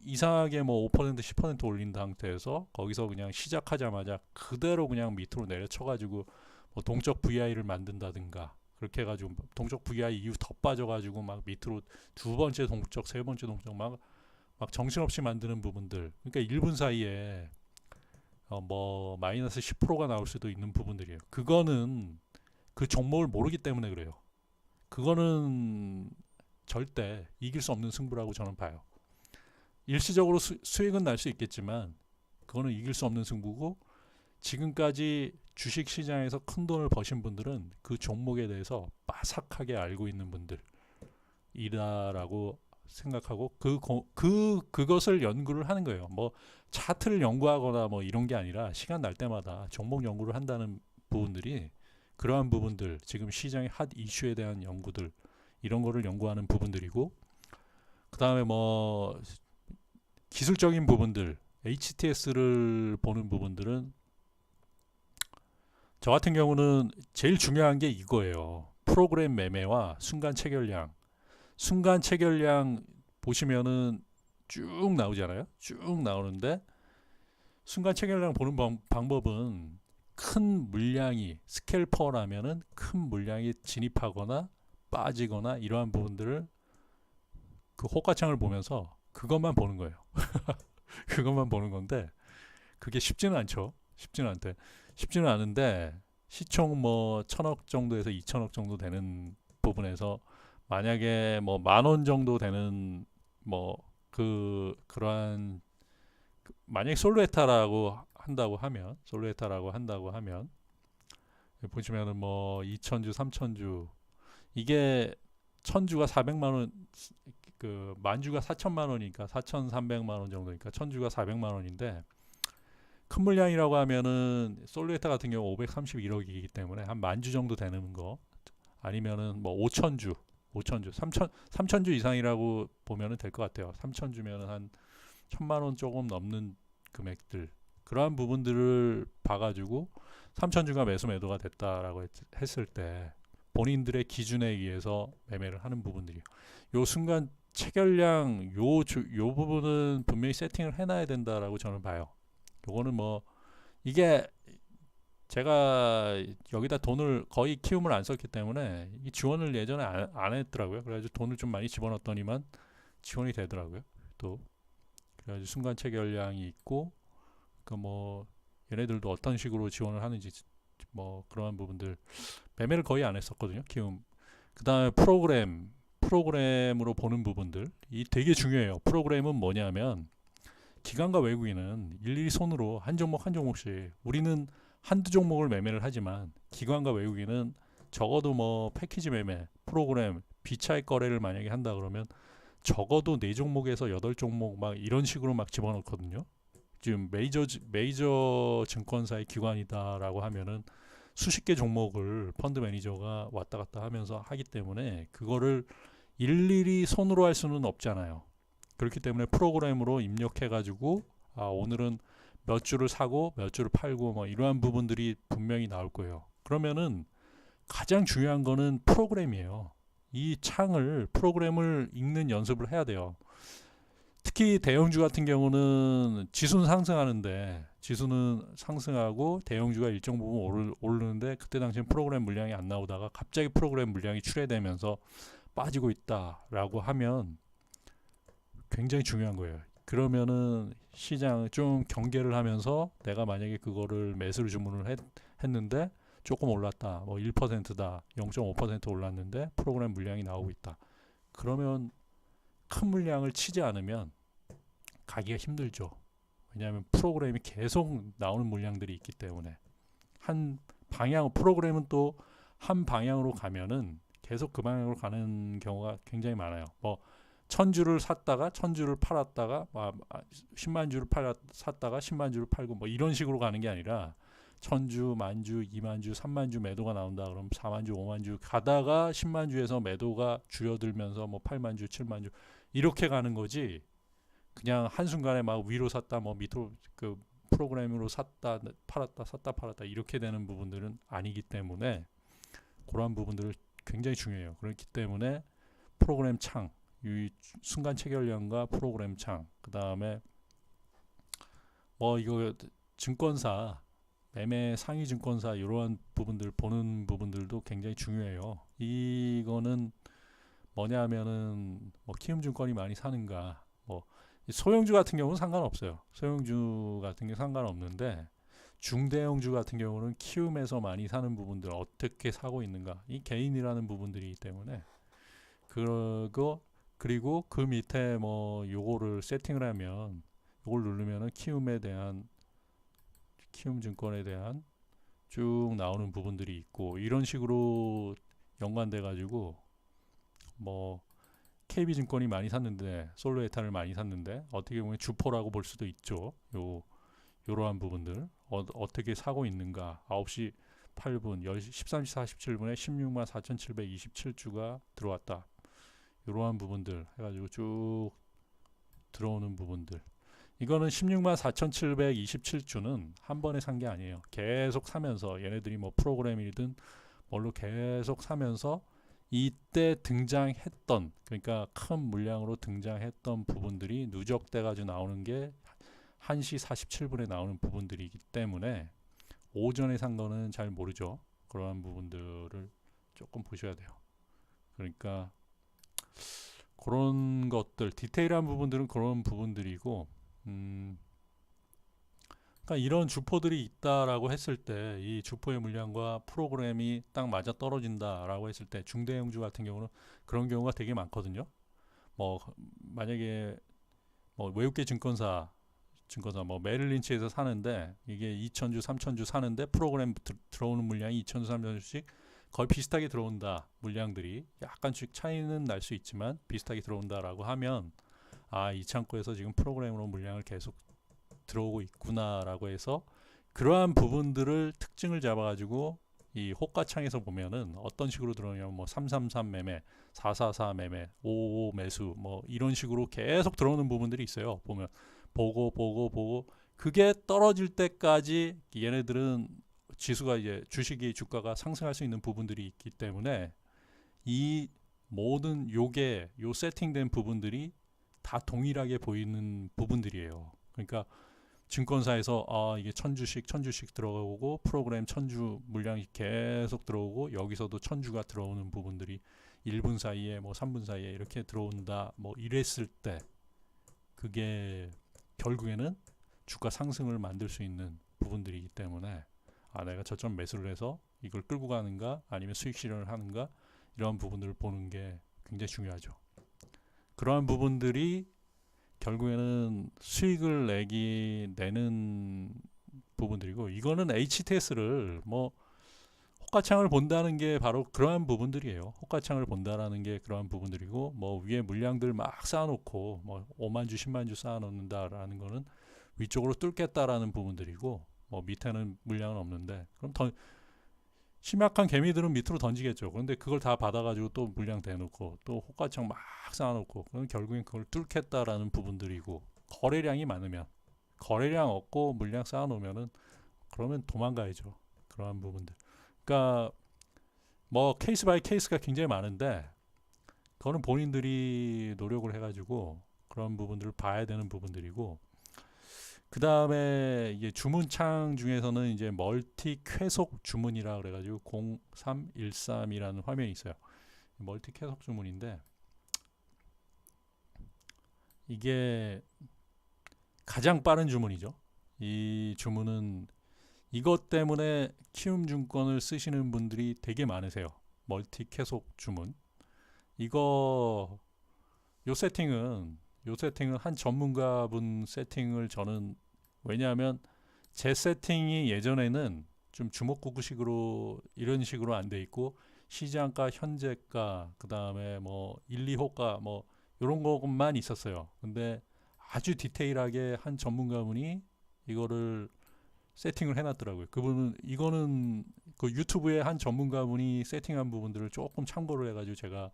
이상하게 뭐 5% 10% 올린 상태에서 거기서 그냥 시작하자마자 그대로 그냥 밑으로 내려쳐가지고 뭐 동적 VI를 만든다든가 그렇게 해가지고 동적 VI 이후 더 빠져가지고 막 밑으로 두 번째 동적, 세 번째 동적 막 정신없이 만드는 부분들. 그러니까 1분 사이에 뭐 마이너스 10%가 나올 수도 있는 부분들이에요. 그거는 그 종목을 모르기 때문에 그래요. 그거는 절대 이길 수 없는 승부라고 저는 봐요. 일시적으로 수익은 날 수 있겠지만 그거는 이길 수 없는 승부고 지금까지 주식시장에서 큰 돈을 버신 분들은 그 종목에 대해서 빠삭하게 알고 있는 분들이라고 생각하고 그것을 연구를 하는 거예요. 뭐 차트를 연구하거나 뭐 이런 게 아니라 시간 날 때마다 종목 연구를 한다는 부분들이 그러한 부분들 지금 시장의 핫 이슈에 대한 연구들이 이런 거를 연구하는 부분들이고, 그 다음에 뭐 기술적인 부분들, HTS를 보는 부분들은 저 같은 경우는 제일 중요한 게 이거예요. 프로그램 매매와 순간 체결량. 순간 체결량 보시면은 쭉 나오잖아요. 쭉 나오는데 순간 체결량 보는 방법은 큰 물량이 스캘퍼라면은 큰 물량이 진입하거나 빠지거나 이러한 부분들을 그 호가창을 보면서 그것만 보는 거예요. 그것만 보는 건데 그게 쉽지는 않죠. 쉽지는 않은데 시총 뭐 1,000억 정도에서 2,000억 정도 되는 부분에서 만약에 뭐 10,000원 정도 되는 뭐 그러한 만약에 솔로에타라고 한다고 하면 보시면은 뭐 2,000주, 3,000주 이게 1,000주가 400만 원, 그 만주가 4천만 원이니까 4,300만 원 정도니까 1,000주가 400만 원인데 큰 물량이라고 하면은 솔루에타 같은 경우 531억이기 때문에 한 만주 정도 되는 거 아니면은 뭐 5,000주, 3,000주 이상이라고 보면은 될 것 같아요. 3,000주면은 한 1,000만 원 조금 넘는 금액들 그러한 부분들을 봐가지고 3,000주가 매도가 됐다라고 했을 때 본인들의 기준에 의해서 매매를 하는 부분들이요. 요 순간 체결량 요 부분은 분명히 세팅을 해놔야 된다라고 저는 봐요. 요거는 뭐 이게 제가 여기다 돈을 거의 키움을 안 썼기 때문에 이 지원을 예전에 안 했더라고요. 그래가지고 돈을 좀 많이 집어넣었더니만 지원이 되더라고요. 또 그래가지고 순간 체결량이 있고 그 뭐 얘네들도 어떤 식으로 지원을 하는지 뭐 그러한 부분들 매매를 거의 안 했었거든요. 키움. 그 다음에 프로그램으로 보는 부분들 이 되게 중요해요. 프로그램은 뭐냐면 기관과 외국인은 일일이 손으로 한 종목 한 종목씩 우리는 한두 종목을 매매를 하지만 기관과 외국인은 적어도 뭐 패키지 매매, 프로그램, 비차익 거래를 만약에 한다 그러면 적어도 4종목에서 8종목 막 이런 식으로 막 집어넣거든요. 지금 메이저 증권사의 기관이다라고 하면은 수십 개 종목을 펀드 매니저가 왔다 갔다 하면서 하기 때문에 그거를 일일이 손으로 할 수는 없잖아요. 그렇기 때문에 프로그램으로 입력해가지고 오늘은 몇 주를 사고 몇 주를 팔고 뭐 이러한 부분들이 분명히 나올 거예요. 그러면은 가장 중요한 거는 프로그램이에요. 이 프로그램을 읽는 연습을 해야 돼요. 특히 대형주 같은 경우는 지수는 상승하고 대형주가 일정 부분 오르는데 그때 당시엔 프로그램 물량이 안 나오다가 갑자기 프로그램 물량이 출회되면서 빠지고 있다라고 하면 굉장히 중요한 거예요. 그러면은 시장 좀 경계를 하면서 내가 만약에 그거를 매수를 주문을 했는데 조금 올랐다. 뭐 1%다. 0.5% 올랐는데 프로그램 물량이 나오고 있다. 그러면 큰 물량을 치지 않으면 가기가 힘들죠. 왜냐하면 프로그램이 계속 나오는 물량들이 있기 때문에 프로그램은 또 한 방향으로 가면은 계속 그 방향으로 가는 경우가 굉장히 많아요. 뭐 1,000주를 샀다가 1,000주를 팔았다가 10만 주를 샀다가 10만 주를 팔고 뭐 이런 식으로 가는 게 아니라 1,000주, 만주, 2만 주, 3만 주 매도가 나온다 그러면 4만 주, 5만 주 가다가 10만 주에서 매도가 줄어들면서 뭐 8만 주, 7만 주 이렇게 가는 거지. 그냥 한순간에 막 위로 샀다 뭐 밑으로 그 프로그램으로 샀다 팔았다 이렇게 되는 부분들은 아니기 때문에 그러한 부분들을 굉장히 중요해요. 그렇기 때문에 프로그램 창, 이 순간 체결량과 프로그램 창, 그 다음에 뭐 이거 증권사 매매 상위 증권사 이러한 부분들 보는 부분들도 굉장히 중요해요. 이거는 뭐냐면은 뭐 키움증권이 많이 사는가 뭐 소형주 같은 경우는 상관없어요. 소형주 같은 게 상관없는데 중대형주 같은 경우는 키움에서 많이 사는 부분들 어떻게 사고 있는가 이 개인이라는 부분들이기 때문에 그리고 그 밑에 뭐 요거를 세팅을 하면 요걸 누르면은 키움증권에 대한 쭉 나오는 부분들이 있고 이런 식으로 연관돼 가지고 뭐 KB증권이 많이 샀는데 솔로에탄을 많이 샀는데 어떻게 보면 주포라고 볼 수도 있죠. 요러한 부분들 어떻게 사고 있는가 9시 8분 13시 47분에 16만 4,727주가 들어왔다. 이러한 부분들 해가지고 쭉 들어오는 부분들. 이거는 164,727주는 한 번에 산 게 아니에요. 계속 사면서 얘네들이 뭐 프로그램이든 뭘로 계속 사면서 이때 등장했던, 그러니까 큰 물량으로 등장했던 부분들이 누적돼 가지고 나오는 게 1시 47분에 나오는 부분들이기 때문에 오전에 산 거는 잘 모르죠. 그러한 부분들을 조금 보셔야 돼요. 그러니까 그런 것들, 디테일한 부분들은 그런 부분들이고, 그러니까 이런 주포들이 있다라고 했을 때 이 주포의 물량과 프로그램이 딱 맞아 떨어진다라고 했을 때 중대형주 같은 경우는 그런 경우가 되게 많거든요. 뭐 만약에 뭐 외국계 증권사 뭐 메릴린치에서 사는데 이게 2,000주, 3,000주 사는데 프로그램 들어오는 물량이 2,000주, 3,000주씩 거의 비슷하게 들어온다. 물량들이 약간씩 차이는 날 수 있지만 비슷하게 들어온다라고 하면 이 창고에서 지금 프로그램으로 물량을 계속 들어오고 있구나라고 해서 그러한 부분들을 특징을 잡아가지고 이 호가창에서 보면은 어떤 식으로 들어오냐면 뭐 333 매매, 444 매매, 55 매수 뭐 이런 식으로 계속 들어오는 부분들이 있어요. 보면 보고 그게 떨어질 때까지 얘네들은 지수가 이제 주식이 주가가 상승할 수 있는 부분들이 있기 때문에 이 모든 요게 요 세팅된 부분들이 다 동일하게 보이는 부분들이에요. 그러니까 증권사에서 이게 1,000주씩 들어오고 프로그램 1,000주 물량이 계속 들어오고 여기서도 1,000주가 들어오는 부분들이 1분 사이에 뭐 3분 사이에 이렇게 들어온다 뭐 이랬을 때 그게 결국에는 주가 상승을 만들 수 있는 부분들이기 때문에 내가 저점 매수를 해서 이걸 끌고 가는가 아니면 수익 실현을 하는가 이런 부분들을 보는 게 굉장히 중요하죠. 그러한 부분들이 결국에는 수익을 내는 부분들이고 이거는 HTS를 뭐 호가창을 본다는 게 바로 그러한 부분들이에요. 호가창을 본다라는 게 그러한 부분들이고 뭐 위에 물량들 막 쌓아놓고 뭐 5만 주, 10만 주 쌓아놓는다라는 거는 위쪽으로 뚫겠다라는 부분들이고 뭐 밑에는 물량은 없는데 그럼 더 심약한 개미들은 밑으로 던지겠죠. 그런데 그걸 다 받아가지고 또 물량 대놓고 또 호가창 막 쌓아놓고 그럼 결국엔 그걸 뚫겠다라는 부분들이고 거래량이 많으면 거래량 없고 물량 쌓아놓으면은 그러면 도망가야죠. 그러한 부분들. 그러니까 뭐 케이스 바이 케이스가 굉장히 많은데 그거는 본인들이 노력을 해가지고 그런 부분들을 봐야 되는 부분들이고 그 다음에 이제 주문창 중에서는 이제 멀티 쾌속 주문이라 그래가지고 0313이라는 화면이 있어요. 멀티 쾌속 주문인데 이게 가장 빠른 주문이죠. 이 주문은 이것 때문에 키움증권을 쓰시는 분들이 되게 많으세요. 멀티 쾌속 주문. 이거 요 세팅은 한 전문가분 세팅을 저는 왜냐하면 제 세팅이 예전에는 좀 주먹구구식으로 이런 식으로 안 돼 있고 시장가, 현재가, 그 다음에 뭐 1, 2호가 뭐 이런 것만 있었어요. 근데 아주 디테일하게 한 전문가분이 이거를 세팅을 해놨더라고요. 그분은 이거는 그 유튜브에 한 전문가분이 세팅한 부분들을 조금 참고를 해가지고 제가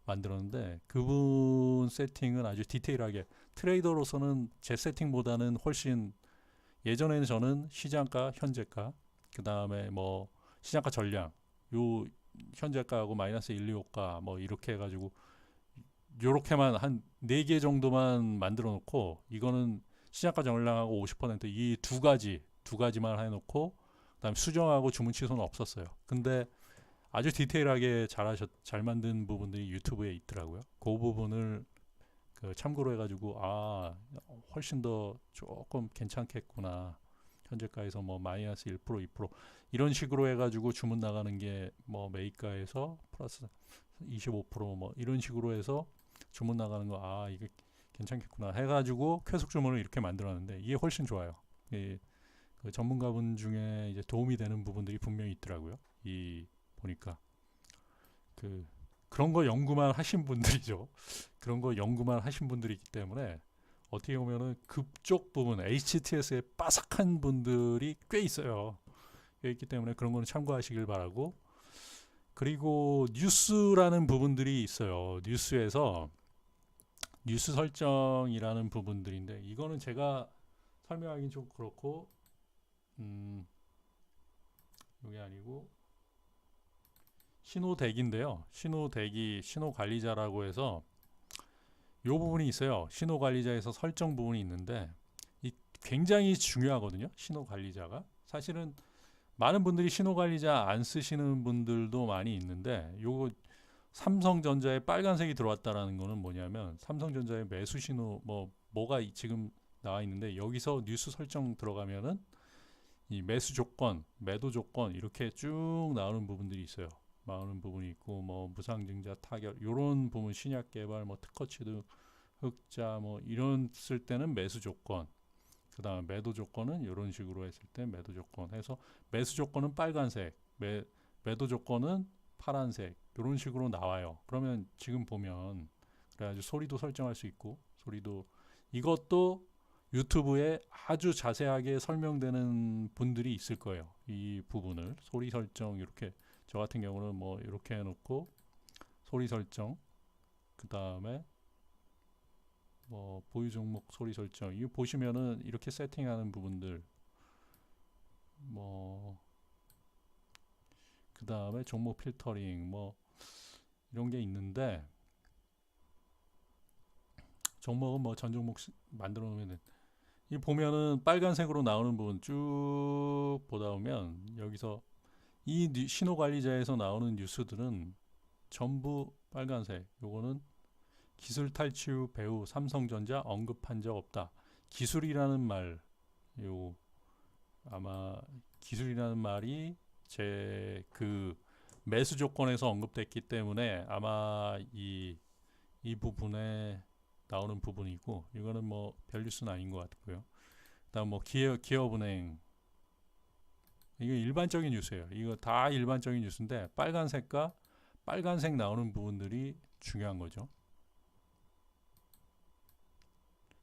만들었는데 그분 세팅은 아주 디테일하게 트레이더로서는 제 세팅보다는 훨씬 예전에는 저는 시장가, 현재가 그 다음에 뭐 시장가 전량 요 현재가하고 마이너스 1, 2호가 뭐 이렇게 해가지고 요렇게만 한 4개 정도만 만들어 놓고 이거는 시장가 전량하고 50%이 두 가지만 해놓고 그다음에 수정하고 주문 취소는 없었어요. 근데 아주 디테일하게 잘 만든 부분들이 유튜브에 있더라고요. 그 부분을 참고로 해가지고 훨씬 더 조금 괜찮겠구나. 현재가에서 뭐 마이너스 1%, 2% 이런 식으로 해가지고 주문 나가는 게 뭐 매입가에서 플러스 25%뭐 이런 식으로 해서 주문 나가는 거 이게 괜찮겠구나 해가지고 쾌속 주문을 이렇게 만들었는데 이게 훨씬 좋아요. 그 전문가분 중에 이제 도움이 되는 부분들이 분명히 있더라고요. 보니까 그런 거 연구만 하신 분들이죠. 그런 거 연구만 하신 분들이기 때문에 어떻게 보면은 그쪽 부분 HTS에 빠삭한 분들이 꽤 있어요. 꽤 있기 때문에 그런 거는 참고하시길 바라고 그리고 뉴스라는 부분들이 있어요. 뉴스에서 뉴스 설정이라는 부분들인데 이거는 제가 설명하기는 좀 그렇고 이게 아니고 신호대기인데요. 신호대기, 신호관리자라고 해서 이 부분이 있어요. 신호관리자에서 설정 부분이 있는데 이 굉장히 중요하거든요. 신호관리자가 사실은 많은 분들이 신호관리자 안 쓰시는 분들도 많이 있는데 요거 삼성전자에 빨간색이 들어왔다라는 거는 뭐냐면 삼성전자의 매수 신호 뭐가 지금 나와 있는데 여기서 뉴스 설정 들어가면은 이 매수 조건, 매도 조건 이렇게 쭉 나오는 부분들이 있어요. 나오는 부분이 있고 뭐 무상증자 타결 이런 부분 신약 개발 뭐 특허 취득 흑자 뭐 이런 쓸 때는 매수 조건 그 다음에 매도 조건은 이런 식으로 했을 때 매도 조건 해서 매수 조건은 빨간색 매도 조건은 파란색 이런 식으로 나와요. 그러면 지금 보면 그래가지고 소리도 설정할 수 있고 소리도 이것도 유튜브에 아주 자세하게 설명되는 분들이 있을 거예요. 이 부분을 소리 설정 이렇게 저 같은 경우는 뭐 이렇게 해놓고 소리 설정 그 다음에 뭐 보유 종목 소리 설정 이거 보시면은 이렇게 세팅하는 부분들 뭐 그 다음에 종목 필터링 뭐 이런 게 있는데 종목은 뭐 전 종목 만들어 놓으면 이 보면은 빨간색으로 나오는 부분 쭉 보다 보면 여기서 이 신호 관리자에서 나오는 뉴스들은 전부 빨간색. 요거는 기술 탈취 배후 삼성전자 언급한 적 없다. 기술이라는 말, 요 아마 기술이라는 말이 제 그 매수 조건에서 언급됐기 때문에 아마 이 부분에 나오는 부분이고 이거는 뭐 별 뉴스는 아닌 것 같고요. 그다음 뭐 기업은행 이거 일반적인 뉴스예요. 이거 다 일반적인 뉴스인데 빨간색과 빨간색 나오는 부분들이 중요한 거죠.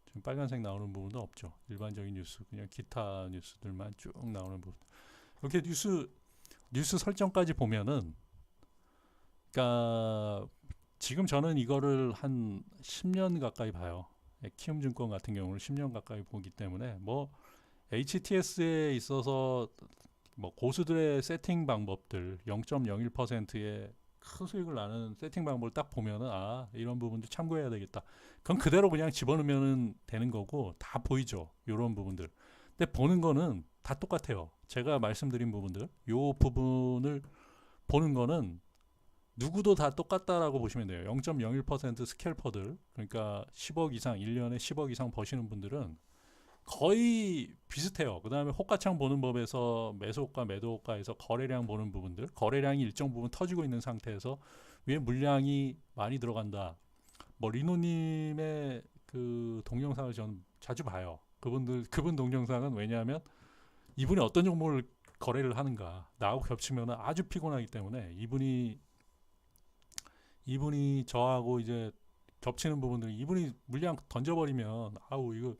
지금 빨간색 나오는 부분도 없죠. 일반적인 뉴스 그냥 기타 뉴스들만 쭉 나오는 부분. 이렇게 뉴스 설정까지 보면은 그러니까 지금 저는 이거를 한 10년 가까이 봐요. 키움증권 같은 경우는 10년 가까이 보기 때문에 뭐 HTS에 있어서 뭐 고수들의 세팅 방법들 0.01%의 큰 수익을 나는 세팅 방법을 딱 보면은 아 이런 부분도 참고해야 되겠다. 그건 그대로 그냥 집어넣으면 되는 거고 다 보이죠. 이런 부분들. 근데 보는 거는 다 똑같아요. 제가 말씀드린 부분들 요 부분을 보는 거는 누구도 다 똑같다라고 보시면 돼요. 0.01% 스캘퍼들 그러니까 10억 이상 1년에 10억 이상 버시는 분들은 거의 비슷해요. 그 다음에 호가창 보는 법에서 매수호가 매도호가에서 거래량 보는 부분들 거래량이 일정 부분 터지고 있는 상태에서 위에 물량이 많이 들어간다. 뭐 리노님의 그 동영상을 저는 자주 봐요. 그분 동영상은 왜냐하면 이분이 어떤 종목을 거래를 하는가 나하고 겹치면 아주 피곤하기 때문에 이분이 저하고 이제 겹치는 부분들 이분이 물량 던져버리면 아우 이거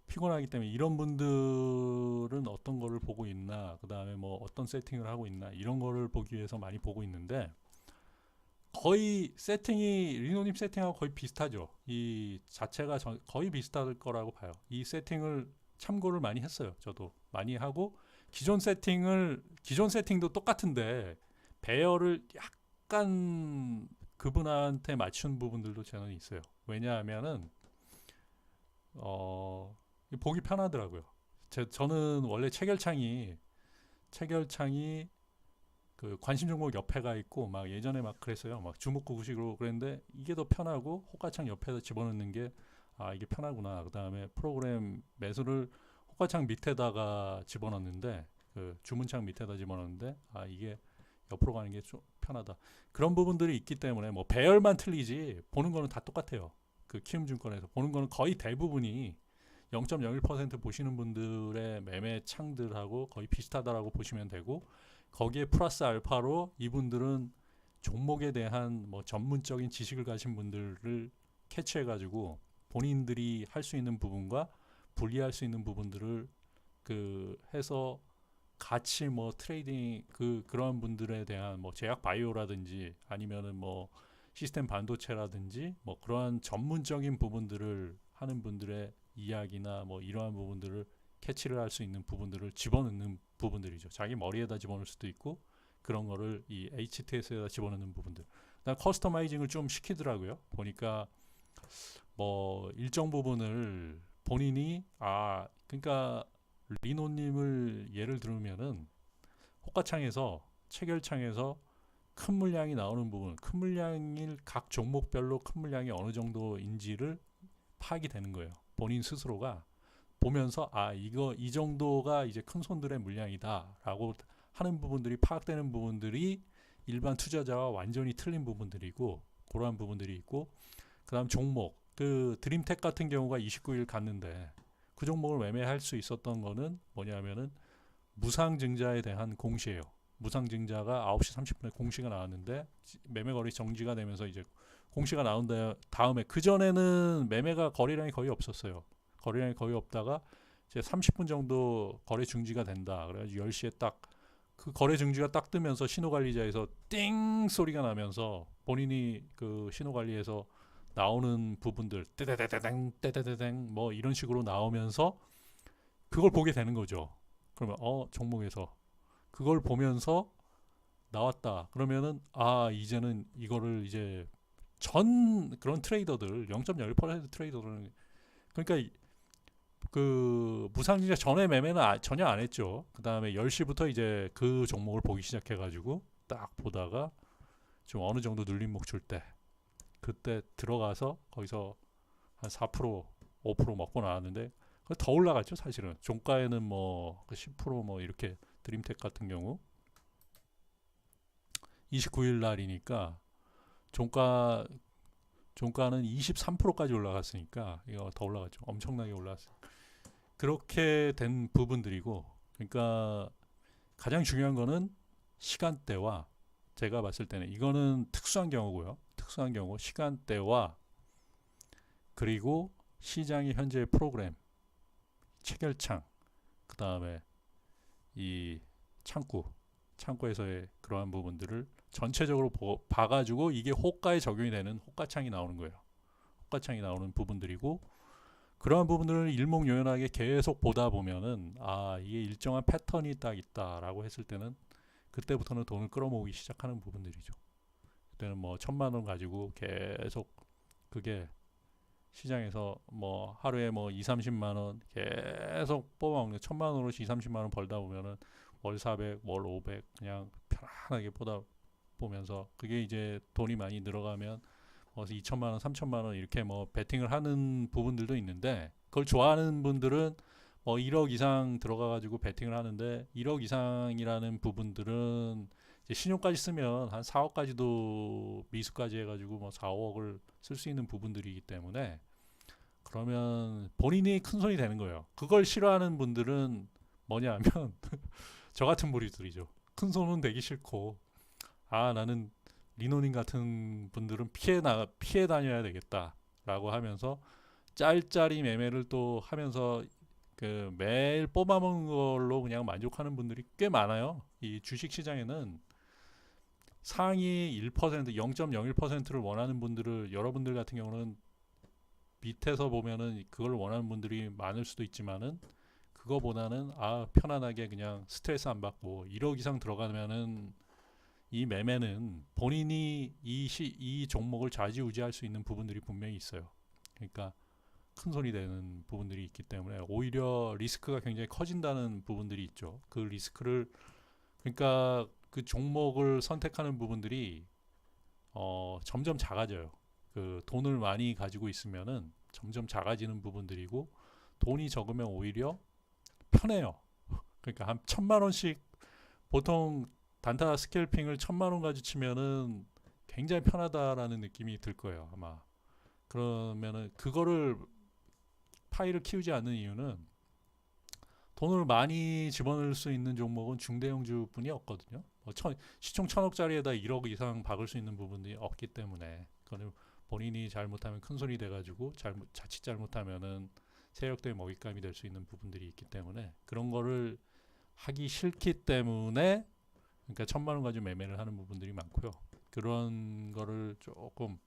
피곤하기 때문에 이런 분들은 어떤 거를 보고 있나 그 다음에 뭐 어떤 세팅을 하고 있나 이런 거를 보기 위해서 많이 보고 있는데 거의 세팅이 리노님 세팅하고 거의 비슷하죠. 이 자체가 거의 비슷할 거라고 봐요. 이 세팅을 참고를 많이 했어요. 저도 많이 하고 기존 세팅도 똑같은데 배열을 약간 그분한테 맞춘 부분들도 저는 있어요. 왜냐하면은 보기 편하더라고요. 저는 원래 체결창이 그 관심 종목 옆에가 있고 막 예전에 막 그랬어요. 막 주목구구식으로 그랬는데 이게 더 편하고 호가창 옆에다 집어넣는 게 아 이게 편하구나. 그 다음에 프로그램 매수를 호가창 밑에다가 집어넣는데 그 주문창 밑에다 집어넣는데 아 이게 옆으로 가는 게 좀 편하다. 그런 부분들이 있기 때문에 뭐 배열만 틀리지 보는 거는 다 똑같아요. 그 키움증권에서 보는 거는 거의 대부분이 0.01% 보시는 분들의 매매 창들하고 거의 비슷하다라고 보시면 되고 거기에 플러스 알파로 이분들은 종목에 대한 뭐 전문적인 지식을 가진 분들을 캐치해가지고 본인들이 할 수 있는 부분과 분리할 수 있는 부분들을 그 해서 같이 뭐 트레이딩 그러한 분들에 대한 뭐 제약 바이오라든지 아니면은 뭐 시스템 반도체라든지 뭐 그러한 전문적인 부분들을 하는 분들의 이야기나 뭐 이러한 부분들을 캐치를 할 수 있는 부분들을 집어넣는 부분들이죠. 자기 머리에다 집어넣을 수도 있고 그런 거를 이 HTS에다 집어넣는 부분들. 그다음 커스터마이징을 좀 시키더라고요. 보니까 뭐 일정 부분을 본인이 그러니까 리노님을 예를 들으면은 호가창에서 체결창에서 큰 물량이 나오는 부분, 큰 물량일 각 종목별로 큰 물량이 어느 정도인지를 파악이 되는 거예요. 본인 스스로가 보면서 이거 이 정도가 이제 큰 손들의 물량이다라고 하는 부분들이 파악되는 부분들이 일반 투자자와 완전히 틀린 부분들이고 그러한 부분들이 있고 그다음 종목 그 드림텍 같은 경우가 29일 갔는데 그 종목을 매매할 수 있었던 거는 뭐냐면은 무상증자에 대한 공시예요. 무상증자가 9시 30분에 공시가 나왔는데 매매 거래 정지가 되면서 이제 공시가 나온 다음에 그 전에는 매매가 거래량이 거의 없었어요. 거래량이 거의 없다가 이제 30분 정도 거래 중지가 된다. 그래가지고 10시에 딱 그 거래 중지가 딱 뜨면서 신호관리자에서 띵 소리가 나면서 본인이 그 신호관리에서 나오는 부분들 떼떼떼땡 떼떼떼땡 뭐 이런 식으로 나오면서 그걸 보게 되는 거죠. 그러면 종목에서 그걸 보면서 나왔다. 그러면은 이제는 이거를 이제 전 그런 트레이더들 0.01% 트레이더들은 그러니까 그 무상증자 전에 매매는 전혀 안 했죠. 그 다음에 10시부터 이제 그 종목을 보기 시작해가지고 딱 보다가 좀 어느 정도 눌림 목줄 때 그때 들어가서 거기서 한 4% 5% 먹고 나왔는데 더 올라갔죠. 사실은 종가에는 뭐 10%뭐 이렇게 드림텍 같은 경우 29일 날이니까 종가는 23%까지 올라갔으니까 이거 더 올라갔죠. 엄청나게 올라갔어요. 그렇게 된 부분들이고 그러니까 가장 중요한 거는 시간대와 제가 봤을 때는 이거는 특수한 경우고요. 특수한 경우 시간대와 그리고 시장의 현재의 프로그램 체결창 그 다음에 이 창구에서의 그러한 부분들을 전체적으로 봐가지고 이게 호가에 적용이 되는 호가창이 나오는 거예요. 호가창이 나오는 부분들이고 그러한 부분들을 일목요연하게 계속 보다 보면은 이게 일정한 패턴이 딱 있다라고 했을 때는 그때부터는 돈을 끌어모으기 시작하는 부분들이죠. 그때는 뭐 1,000만 원 가지고 계속 그게 시장에서 뭐 하루에 뭐 2, 30만 원 계속 뽑아먹는 1,000만 원으로씩 2, 30만 원 벌다 보면은 월 400, 월 500 그냥 편안하게 보다 보면서 그게 이제 돈이 많이 늘어가면 2천만 원, 3천만 원 이렇게 뭐 베팅을 하는 부분들도 있는데 그걸 좋아하는 분들은 1억 이상 들어가가지고 베팅을 하는데 1억 이상이라는 부분들은 이제 신용까지 쓰면 한 4억까지도 미수까지 해가지고 뭐 4, 5억을 쓸 수 있는 부분들이기 때문에 그러면 본인이 큰 손이 되는 거예요. 그걸 싫어하는 분들은 뭐냐 하면 저 같은 무리들이죠. 큰 손은 되기 싫고 나는 리노님 같은 분들은 피해 다녀야 되겠다라고 하면서 짤짤이 매매를 또 하면서 그 매일 뽑아먹는 걸로 그냥 만족하는 분들이 꽤 많아요. 이 주식 시장에는 상위 1%, 0.01%를 원하는 분들을 여러분들 같은 경우는 밑에서 보면은 그걸 원하는 분들이 많을 수도 있지만은 그거보다는 편안하게 그냥 스트레스 안 받고 1억 이상 들어가면은 이 매매는 본인이 이 종목을 좌지우지할 수 있는 부분들이 분명히 있어요. 그러니까 큰 손이 되는 부분들이 있기 때문에 오히려 리스크가 굉장히 커진다는 부분들이 있죠. 그 리스크를 그러니까 그 종목을 선택하는 부분들이 점점 작아져요. 그 돈을 많이 가지고 있으면은 점점 작아지는 부분들이고 돈이 적으면 오히려 편해요. 그러니까 한 1,000만 원씩 보통 단타 스캘핑을 1,000만 원 가지고 치면은 굉장히 편하다라는 느낌이 들 거예요. 아마 그러면은 그거를 파이를 키우지 않는 이유는 돈을 많이 집어넣을 수 있는 종목은 중대형주뿐이 없거든요. 시총 1,000억짜리에다 1억 이상 박을 수 있는 부분이 없기 때문에 그거는 본인이 잘못하면 큰 손이 돼가지고 자칫 잘못하면은 세력들의 먹잇감이 될 수 있는 부분들이 있기 때문에 그런 거를 하기 싫기 때문에 그러니까 1,000만 원 가지고 매매를 하는 부분들이 많고요. 그런 거를 조금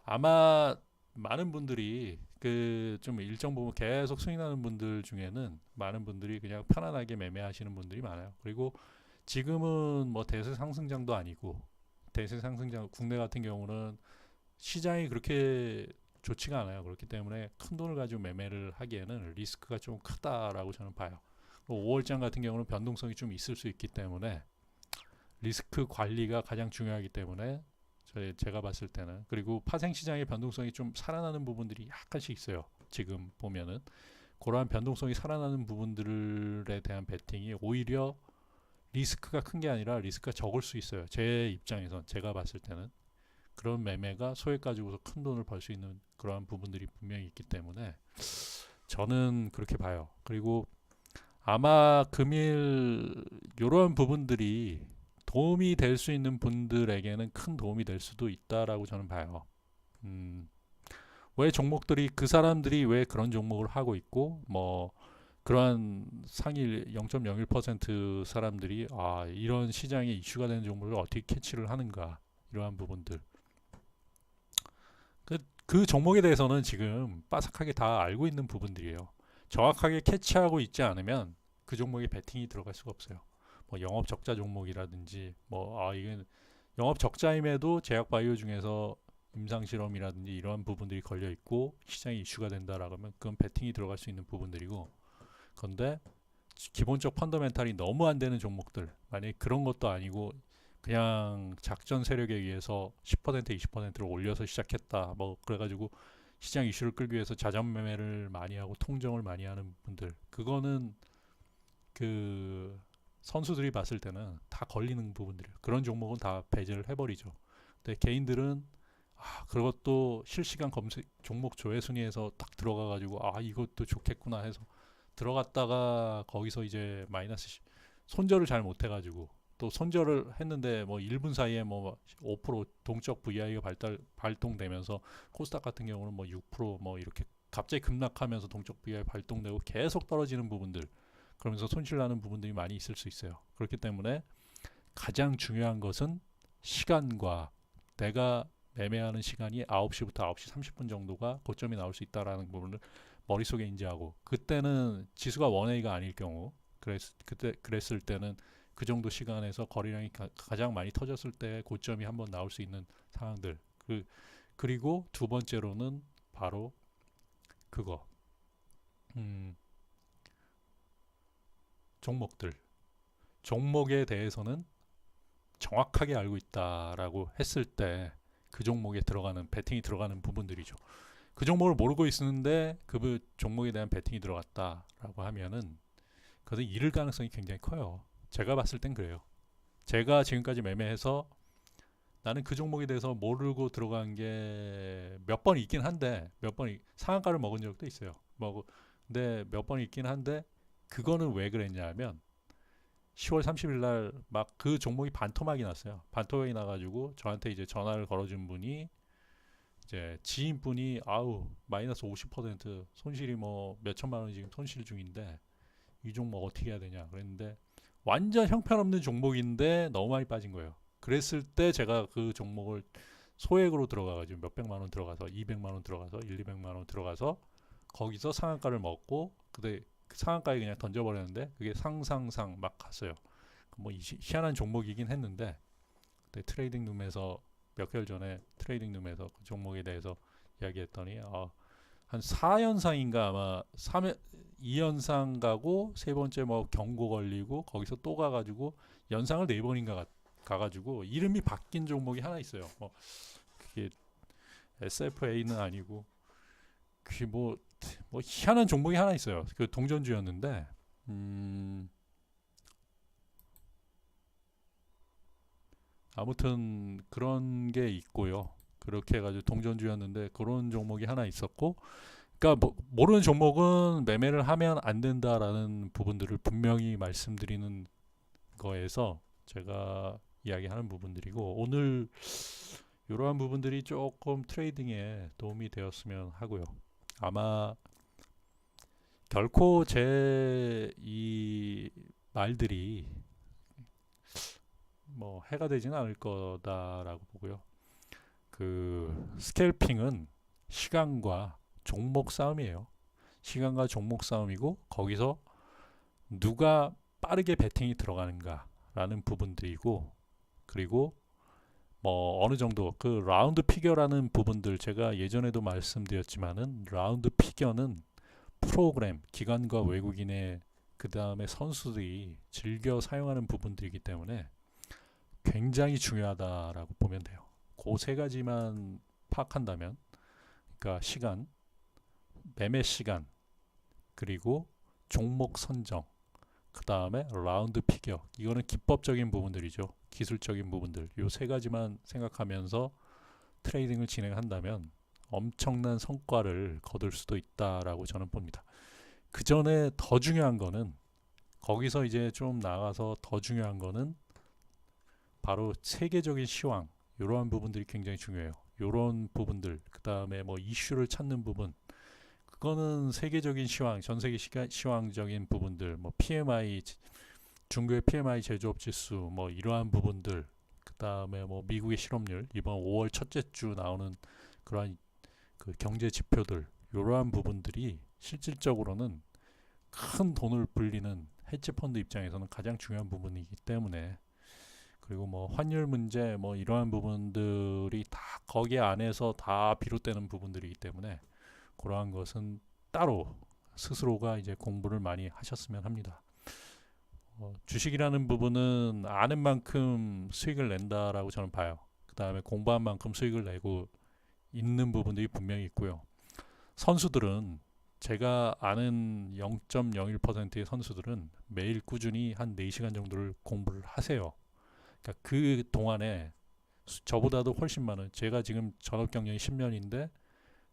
아마 많은 분들이 그 좀 일정 부분 계속 수익나는 분들 중에는 많은 분들이 그냥 편안하게 매매하시는 분들이 많아요. 그리고 지금은 뭐 대세 상승장도 아니고 대세 상승장 국내 같은 경우는 시장이 그렇게 좋지가 않아요. 그렇기 때문에 큰 돈을 가지고 매매를 하기에는 리스크가 좀 크다라고 저는 봐요. 5월장 같은 경우는 변동성이 좀 있을 수 있기 때문에 리스크 관리가 가장 중요하기 때문에 제가 봤을 때는 그리고 파생 시장의 변동성이 좀 살아나는 부분들이 약간씩 있어요. 지금 보면은 그러한 변동성이 살아나는 부분들에 대한 베팅이 오히려 리스크가 큰 게 아니라 리스크가 적을 수 있어요. 제 입장에선 제가 봤을 때는 그런 매매가 소액 가지고서 큰 돈을 벌 수 있는 그러한 부분들이 분명히 있기 때문에 저는 그렇게 봐요. 그리고 아마 금일 이런 부분들이 도움이 될 수 있는 분들에게는 큰 도움이 될 수도 있다라고 저는 봐요. 왜 종목들이 그 사람들이 왜 그런 종목을 하고 있고 뭐 그러한 상위 0.01% 사람들이 이런 시장에 이슈가 되는 종목을 어떻게 캐치를 하는가 이러한 부분들 그 종목에 대해서는 지금 빠삭하게 다 알고 있는 부분들이에요. 정확하게 캐치하고 있지 않으면 그 종목에 베팅이 들어갈 수가 없어요. 뭐 영업 적자 종목이라든지 이건 영업 적자임에도 제약 바이오 중에서 임상 실험이라든지 이러한 부분들이 걸려 있고 시장에 이슈가 된다라고 하면 그건 베팅이 들어갈 수 있는 부분들이고 그런데 기본적 펀더멘탈이 너무 안 되는 종목들 만약에 그런 것도 아니고 그냥 작전 세력에 의해서 10% 20%를 올려서 시작했다 뭐 그래가지고 시장 이슈를 끌기 위해서 자전 매매를 많이 하고 통정을 많이 하는 분들 그거는 그 선수들이 봤을 때는 다 걸리는 부분들이에요. 그런 종목은 다 배제를 해버리죠. 근데 개인들은 그것도 실시간 검색 종목 조회 순위에서 딱 들어가가지고 이것도 좋겠구나 해서 들어갔다가 거기서 이제 손절을 잘 못해가지고 또 손절을 했는데 뭐 1분 사이에 뭐 5% 동적 VI가 발동되면서 코스닥 같은 경우는 뭐 6%뭐 이렇게 갑자기 급락하면서 동적 VI 발동되고 계속 떨어지는 부분들 그러면서 손실나는 부분들이 많이 있을 수 있어요. 그렇기 때문에 가장 중요한 것은 시간과 내가 매매하는 시간이 9시부터 9시 30분 정도가 고점이 나올 수 있다라는 부분을 머릿속에 인지하고 그때는 지수가 원웨이가 아닐 경우 그랬을 때는 그 정도 시간에서 거래량이 가장 많이 터졌을 때 고점이 한번 나올 수 있는 상황들 그리고 두 번째로는 바로 그거 종목에 대해서는 정확하게 알고 있다라고 했을 때 그 종목에 들어가는 베팅이 들어가는 부분들이죠. 그 종목을 모르고 있었는데 그 종목에 대한 베팅이 들어갔다라고 하면은 그것은 잃을 가능성이 굉장히 커요. 제가 봤을 땐 그래요. 제가 지금까지 매매해서 나는 그 종목에 대해서 모르고 들어간 게 몇 번 있긴 한데 몇 번 상한가를 먹은 적도 있어요. 근데 몇 번 있긴 한데 그거는 왜 그랬냐면 10월 30일 날 막 그 종목이 반토막이 났어요. 반토막이 나가지고 저한테 이제 전화를 걸어준 분이 이제 지인분이 마이너스 50% 손실이 뭐 몇천만 원 지금 손실 중인데 이 종목 어떻게 해야 되냐 그랬는데 완전 형편없는 종목인데 너무 많이 빠진 거예요. 그랬을 때 제가 그 종목을 소액으로 들어가가지고 몇백만 원 들어가서 200만 원 들어가서 200만 원 들어가서 거기서 상한가를 먹고 그때 그 상한가에 그냥 던져버렸는데 그게 상상상 막 갔어요. 뭐 희한한 종목이긴 했는데 그때 트레이딩 룸에서 몇 개월 전에 트레이딩 룸에서 그 종목에 대해서 이야기했더니 한 4연상인가 아마 2연상 가고 세 번째 뭐 경고 걸리고 거기서 또 가가지고 연상을 4번인가 가가지고 이름이 바뀐 종목이 하나 있어요. 그게 SFA는 아니고 그게 뭐 희한한 종목이 하나 있어요. 그 동전주였는데 아무튼 그런 게 있고요. 그렇게 해가지고 동전주였는데 그런 종목이 하나 있었고 그러니까 모르는 종목은 매매를 하면 안 된다라는 부분들을 분명히 말씀드리는 거에서 제가 이야기하는 부분들이고 오늘 이러한 부분들이 조금 트레이딩에 도움이 되었으면 하고요. 아마 결코 제 이 말들이 뭐 해가 되지는 않을 거다라고 보고요. 그 스캘핑은 시간과 종목 싸움이에요. 시간과 종목 싸움이고 거기서 누가 빠르게 배팅이 들어가는가라는 부분들이고, 그리고 뭐 어느 정도 그 라운드 피겨라는 부분들, 제가 예전에도 말씀드렸지만은 라운드 피겨는 프로그램 기관과 외국인의 그 다음에 선수들이 즐겨 사용하는 부분들이기 때문에 굉장히 중요하다라고 보면 돼요. 그 세 가지만 파악한다면, 그러니까 시간, 매매 시간, 그리고 종목 선정, 그 다음에 라운드 피겨, 이거는 기법적인 부분들이죠. 기술적인 부분들, 요 세 가지만 생각하면서 트레이딩을 진행한다면 엄청난 성과를 거둘 수도 있다라고 저는 봅니다. 그 전에 더 중요한 거는, 거기서 이제 좀 나가서 더 중요한 거는 바로 세계적인 시황, 이러한 부분들이 굉장히 중요해요. 이런 부분들, 그 다음에 뭐 이슈를 찾는 부분, 그거는 세계적인 시황, 전 세계 시황적인 부분들, 뭐 PMI, 중국의 PMI 제조업 지수, 뭐 이러한 부분들, 그 다음에 뭐 미국의 실업률, 이번 5월 첫째 주 나오는 그러한 그 경제 지표들, 이러한 부분들이 실질적으로는 큰 돈을 불리는 헤지펀드 입장에서는 가장 중요한 부분이기 때문에, 그리고 뭐 환율 문제, 뭐 이러한 부분들이 다 거기 안에서 다 비롯되는 부분들이기 때문에 그러한 것은 따로 스스로가 이제 공부를 많이 하셨으면 합니다. 주식이라는 부분은 아는 만큼 수익을 낸다라고 저는 봐요. 그 다음에 공부한 만큼 수익을 내고 있는 부분들이 분명히 있고요. 선수들은, 제가 아는 0.01%의 선수들은 매일 꾸준히 한 4시간 정도를 공부를 하세요. 그러니까 그 동안에 저보다도 훨씬 많은, 제가 지금 전업 경력이 10년인데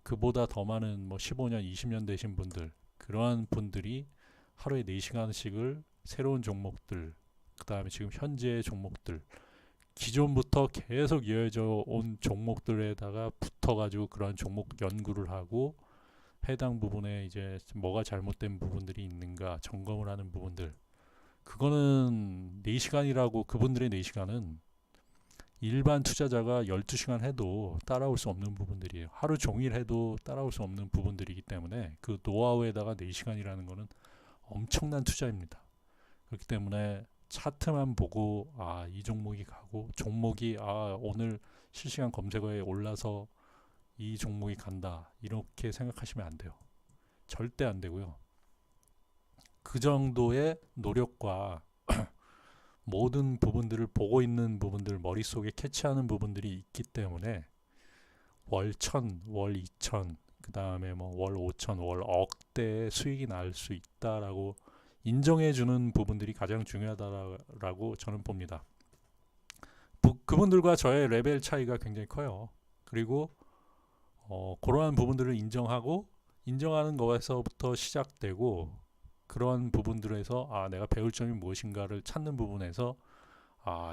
그보다 더 많은 뭐 15년, 20년 되신 분들, 그러한 분들이 하루에 4시간씩을 새로운 종목들, 그 다음에 지금 현재의 종목들, 기존부터 계속 이어져 온 종목들에다가 붙어가지고 그러한 종목 연구를 하고 해당 부분에 이제 뭐가 잘못된 부분들이 있는가 점검을 하는 부분들, 그거는 4시간이라고, 그분들의 4시간은 일반 투자자가 12시간 해도 따라올 수 없는 부분들이에요. 하루 종일 해도 따라올 수 없는 부분들이기 때문에 그 노하우에다가 4시간이라는 거는 엄청난 투자입니다. 그렇기 때문에 차트만 보고 이 종목이 가고, 종목이 오늘 실시간 검색어에 올라서 이 종목이 간다, 이렇게 생각하시면 안 돼요. 절대 안 되고요. 그 정도의 노력과 모든 부분들을 보고 있는 부분들, 머릿속에 캐치하는 부분들이 있기 때문에 월 1000, 월 2000, 그 다음에 뭐 월 5000, 월 억대의 수익이 날 수 있다라고 인정해주는 부분들이 가장 중요하다라고 저는 봅니다. 그분들과 저의 레벨 차이가 굉장히 커요. 그리고 그러한 부분들을 인정하고, 인정하는 것에서부터 시작되고, 그런 부분들에서 내가 배울 점이 무엇인가를 찾는 부분에서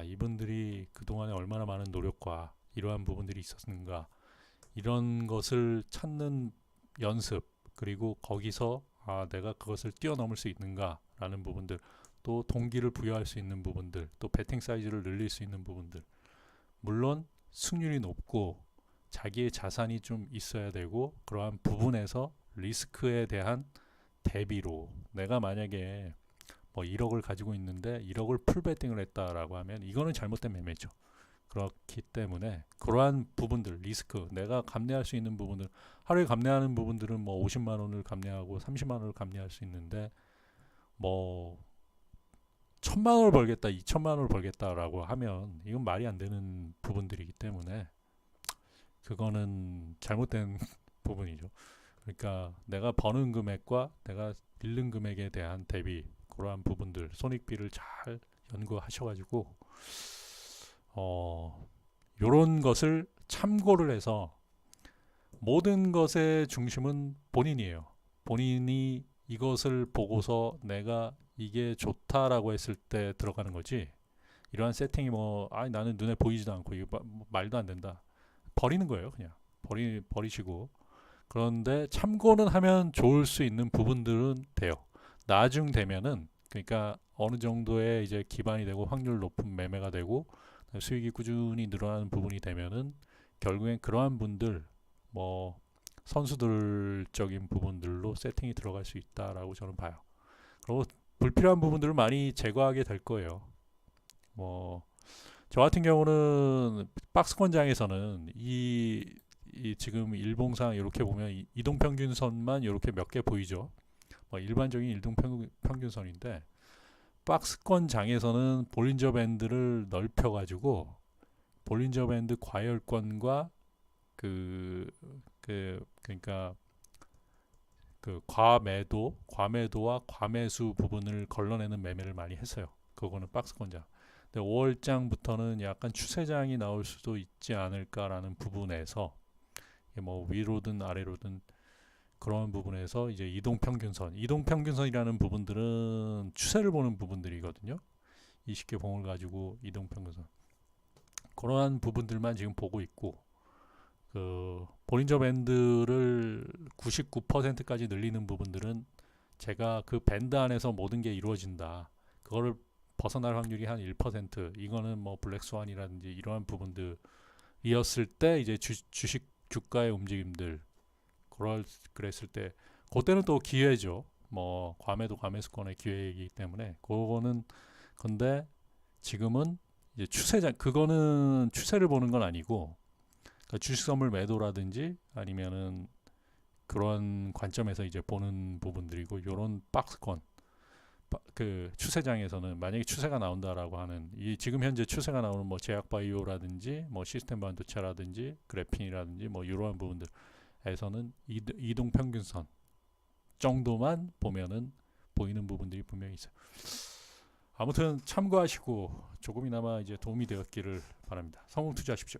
이분들이 그동안에 얼마나 많은 노력과 이러한 부분들이 있었는가, 이런 것을 찾는 연습, 그리고 거기서 내가 그것을 뛰어넘을 수 있는가라는 부분들, 또 동기를 부여할 수 있는 부분들, 또 배팅 사이즈를 늘릴 수 있는 부분들, 물론 승률이 높고 자기의 자산이 좀 있어야 되고, 그러한 부분에서 리스크에 대한 대비로, 내가 만약에 뭐 1억을 가지고 있는데 1억을 풀베팅을 했다라고 하면 이거는 잘못된 매매죠. 그렇기 때문에 그러한 부분들, 리스크, 내가 감내할 수 있는 부분들, 하루에 감내하는 부분들은 뭐 50만 원을 감내하고 30만 원을 감내할 수 있는데, 뭐 1000만 원을 벌겠다, 2000만 원을 벌겠다라고 하면 이건 말이 안 되는 부분들이기 때문에 그거는 잘못된 부분이죠. 그러니까 내가 버는 금액과 내가 잃는 금액에 대한 대비, 그러한 부분들, 손익비를 잘 연구하셔가지고 요런 것을 참고를 해서, 모든 것의 중심은 본인이에요. 본인이 이것을 보고서 내가 이게 좋다라고 했을 때 들어가는 거지, 이러한 세팅이 나는 눈에 보이지도 않고 이거 말도 안 된다, 버리는 거예요. 그냥 버리시고. 그런데 참고는 하면 좋을 수 있는 부분들은 돼요. 나중 되면은, 그러니까 어느 정도의 이제 기반이 되고 확률 높은 매매가 되고 수익이 꾸준히 늘어나는 부분이 되면은 결국엔 그러한 분들 뭐 선수들적인 부분들로 세팅이 들어갈 수 있다라고 저는 봐요. 그리고 불필요한 부분들을 많이 제거하게 될 거예요. 뭐 저 같은 경우는 박스권장에서는 이 지금 일봉상 이렇게 보면 이동평균선만 이렇게 몇 개 보이죠. 뭐 일반적인 이동평균선인데 박스권장에서는 볼린저 밴드를 넓혀가지고 볼린저 밴드 과열권과 그러니까 그 과매도와 과매수 부분을 걸러내는 매매를 많이 했어요. 그거는 박스권장. 근데 5월장부터는 약간 추세장이 나올 수도 있지 않을까라는 부분에서 뭐 위로든 아래로든 그런 부분에서 이제 이동평균선이라는 부분들은 추세를 보는 부분들이거든요. 20개 봉을 가지고 이동평균선 그러한 부분들만 지금 보고 있고 그 볼린저 밴드를 99%까지 늘리는 부분들은 제가 그 밴드 안에서 모든 게 이루어진다. 그거를 벗어날 확률이 한 1%. 이거는 뭐 블랙스완이라든지 이러한 부분들이었을 때 이제 주식 주가의 움직임들 그랬을 때 그때는 또 기회죠. 뭐 과매수권의 기회이기 때문에 그거는 근데 지금은 이제 그거는 추세를 보는 건 아니고 그러니까 주식 선물 매도라든지 아니면은 그런 관점에서 이제 보는 부분들이고 요런 박스권 그 추세장에서는 만약에 추세가 나온다라고 하는 이 지금 현재 추세가 나오는 뭐 제약바이오라든지 뭐 시스템 반도체라든지 그래핀이라든지 뭐 이러한 부분들에서는 이동 평균선 정도만 보면은 보이는 부분들이 분명히 있어요. 아무튼 참고하시고 조금이나마 이제 도움이 되었기를 바랍니다. 성공 투자하십시오.